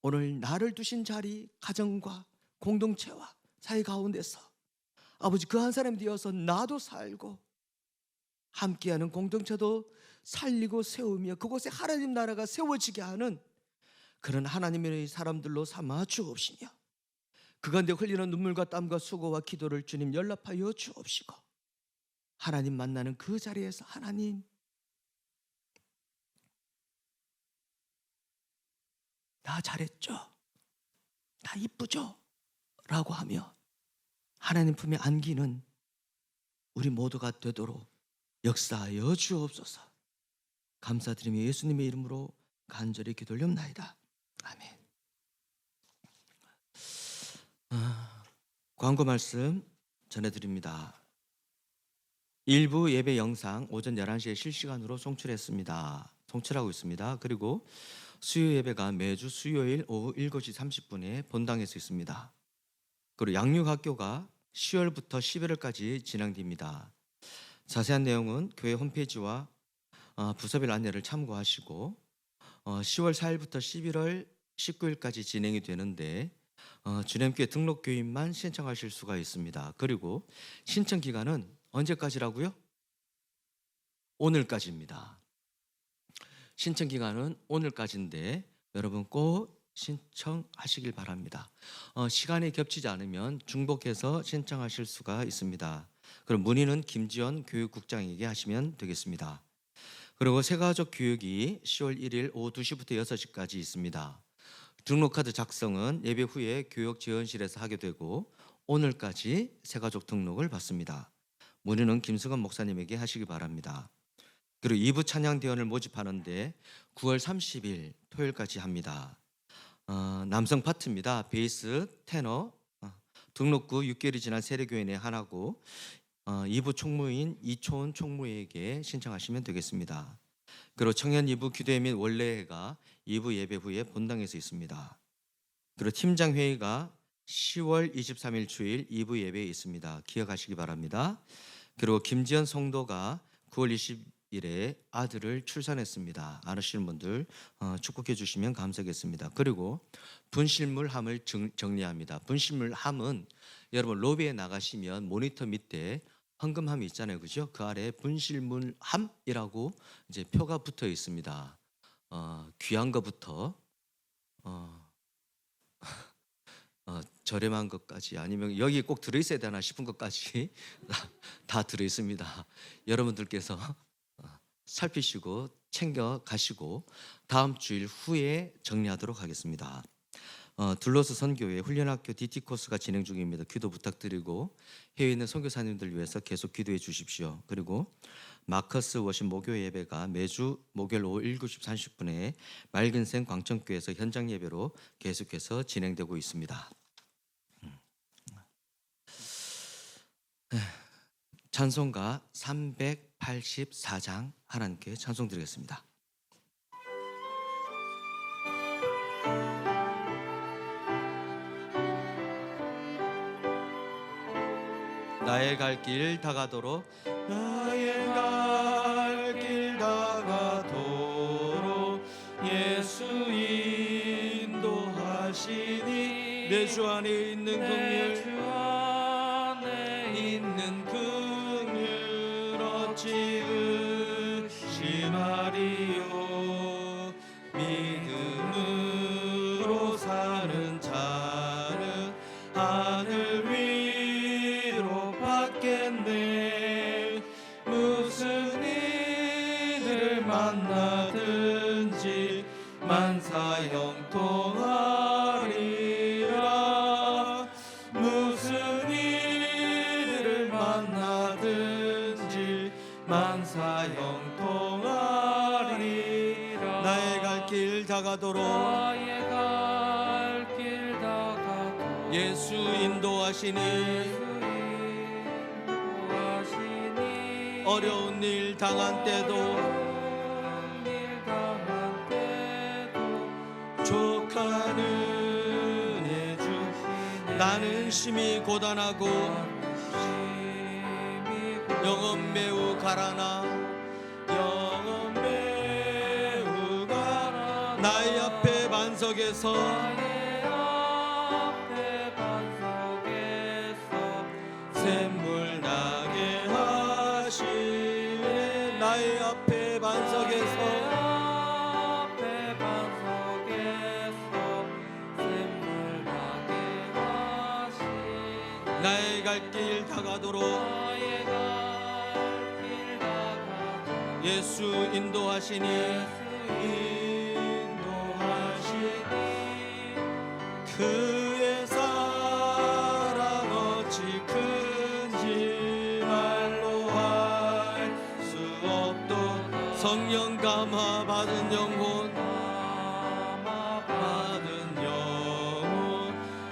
오늘 나를 두신 자리, 가정과 공동체와 사회 가운데서 아버지 그 한 사람이 되어서 나도 살고 함께하는 공동체도 살리고 세우며 그곳에 하나님 나라가 세워지게 하는 그런 하나님의 사람들로 삼아 주옵시며, 그 가운데 흘리는 눈물과 땀과 수고와 기도를 주님 연락하여 주옵시고 하나님 만나는 그 자리에서 하나님, 나 잘했죠? 나 이쁘죠? 라고 하며 하나님 품에 안기는 우리 모두가 되도록 역사하여 주옵소서. 감사드리며 예수님의 이름으로 간절히 기도 올립나이다. 아멘. 광고 말씀 전해드립니다. 일부 예배 영상 오전 11시에 실시간으로 송출하고 있습니다. 그리고 수요 예배가 매주 수요일 오후 7시 30분에 본당에서 있습니다. 그리고 양육학교가 10월부터 11월까지 진행됩니다. 자세한 내용은 교회 홈페이지와 부서별 안내를 참고하시고 10월 4일부터 11월 19일까지 진행이 되는데 주님교회 등록교인만 신청하실 수가 있습니다. 그리고 신청 기간은 언제까지라고요? 오늘까지입니다. 신청 기간은 오늘까지인데 여러분 꼭 신청하시길 바랍니다. 시간이 겹치지 않으면 중복해서 신청하실 수가 있습니다. 그럼 문의는 김지원 교육국장에게 하시면 되겠습니다. 그리고 새가족 교육이 10월 1일 오후 2시부터 6시까지 있습니다. 등록카드 작성은 예배 후에 교육지원실에서 하게 되고 오늘까지 새가족 등록을 받습니다. 문의는 김승건 목사님에게 하시기 바랍니다. 그리고 2부 찬양대원을 모집하는데 9월 30일 토요일까지 합니다. 남성 파트입니다. 베이스, 테너, 등록구 6개월이 지난 세례교인의 하나고 2부 총무인 이초은 총무에게 신청하시면 되겠습니다. 그리고 청년 2부 기도회 및 원래회가 2부 예배 후에 본당에서 있습니다. 그리고 팀장회의가 10월 23일 주일 2부 예배에 있습니다. 기억하시기 바랍니다. 그리고 김지연 성도가 9월 20일에 아들을 출산했습니다. 아시는 분들 축복해 주시면 감사하겠습니다. 그리고 분실물함을 정리합니다. 분실물함은 여러분 로비에 나가시면 모니터 밑에 헌금함이 있잖아요, 그죠? 그 아래 분실물함이라고 이제 표가 붙어 있습니다. 귀한 것부터 저렴한 것까지 아니면 여기 꼭 들어있어야 되나 싶은 것까지 다 들어있습니다. 여러분들께서 살피시고 챙겨 가시고 다음 주일 후에 정리하도록 하겠습니다. 둘러스 선교회 훈련학교 DT 코스가 진행 중입니다. 기도 부탁드리고 해외에 있는 선교사님들 위해서 계속 기도해 주십시오. 그리고 마커스 워십 목요 예배가 매주 목요일 오후 7시 30분에 맑은생 광천교회에서 현장 예배로 계속해서 진행되고 있습니다. 찬송가 384장 하나님께 찬송 드리겠습니다. 나의 갈 길 다가도록 나의 갈 길 다가도록 예수 인도하시니 내 주 안에 있는 긍휼 어찌 의심하리요 믿음으로 사는 자는 하늘 위로 받겠네 무슨 이들을 만나든지 만사형통하리라 무슨 이들을 만나든지 만사형통하리라 나의 갈 길 다가도록 예수 인도하시니 어려운 일 당한 때도 족한 은혜 주 나는 심히 고단하고 영혼 매우 가라나 나의 앞에 반석에서 샘물 나게 하시네 나의 앞에 반석에서 나의 갈 길 다가도록 예수 인도하시니 그의 사랑 어찌 큰지 말로 할 수 없던 성령 감화 받은 영혼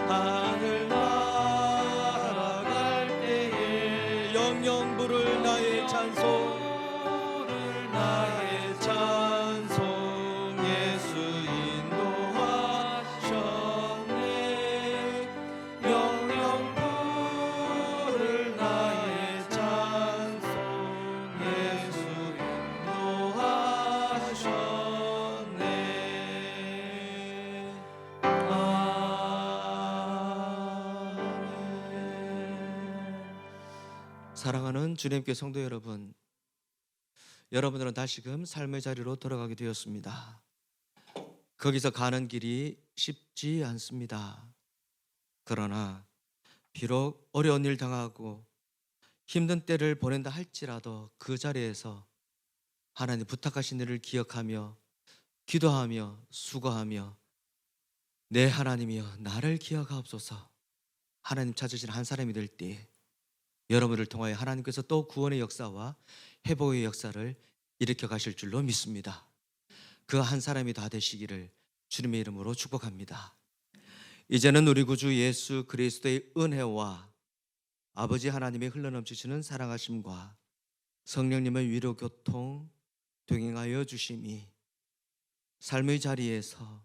하늘 날아갈 때에 영영 부를 나의 찬송 예수 인도하셨네 영영 부를 나의 찬송 예수 인도하셨네 사랑하는 주님께 성도 여러분, 여러분들은 다시금 삶의 자리로 돌아가게 되었습니다. 거기서 가는 길이 쉽지 않습니다. 그러나 비록 어려운 일 당하고 힘든 때를 보낸다 할지라도 그 자리에서 하나님 부탁하신 일을 기억하며 기도하며 수고하며 내 하나님이여 나를 기억하옵소서 하나님 찾으신 한 사람이 될 때 여러분을 통하여 하나님께서 또 구원의 역사와 회복의 역사를 일으켜 가실 줄로 믿습니다. 그 한 사람이 다 되시기를 주님의 이름으로 축복합니다. 이제는 우리 구주 예수 그리스도의 은혜와 아버지 하나님의 흘러넘치시는 사랑하심과 성령님의 위로 교통 동행하여 주심이 삶의 자리에서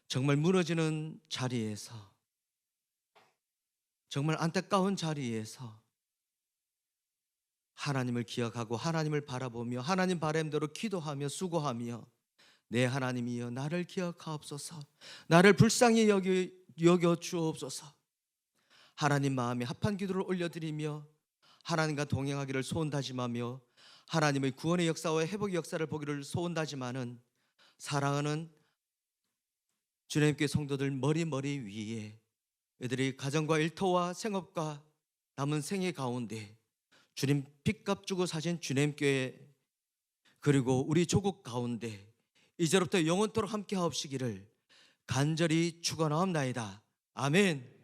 정말 무너지는 자리에서 정말 안타까운 자리에서 하나님을 기억하고 하나님을 바라보며 하나님 바람대로 기도하며 수고하며 내 하나님이여 나를 기억하옵소서 나를 불쌍히 여겨 주옵소서 하나님 마음에 합한 기도를 올려드리며 하나님과 동행하기를 소원다짐하며 하나님의 구원의 역사와 회복의 역사를 보기를 소원다짐하는 사랑하는 주님께 성도들 머리 위에 이들이 가정과 일터와 생업과 남은 생애 가운데 주님 빚값 주고 사신 주님교회 그리고 우리 조국 가운데 이제부터 영원토록 함께 하옵시기를 간절히 축원하옵나이다. 아멘.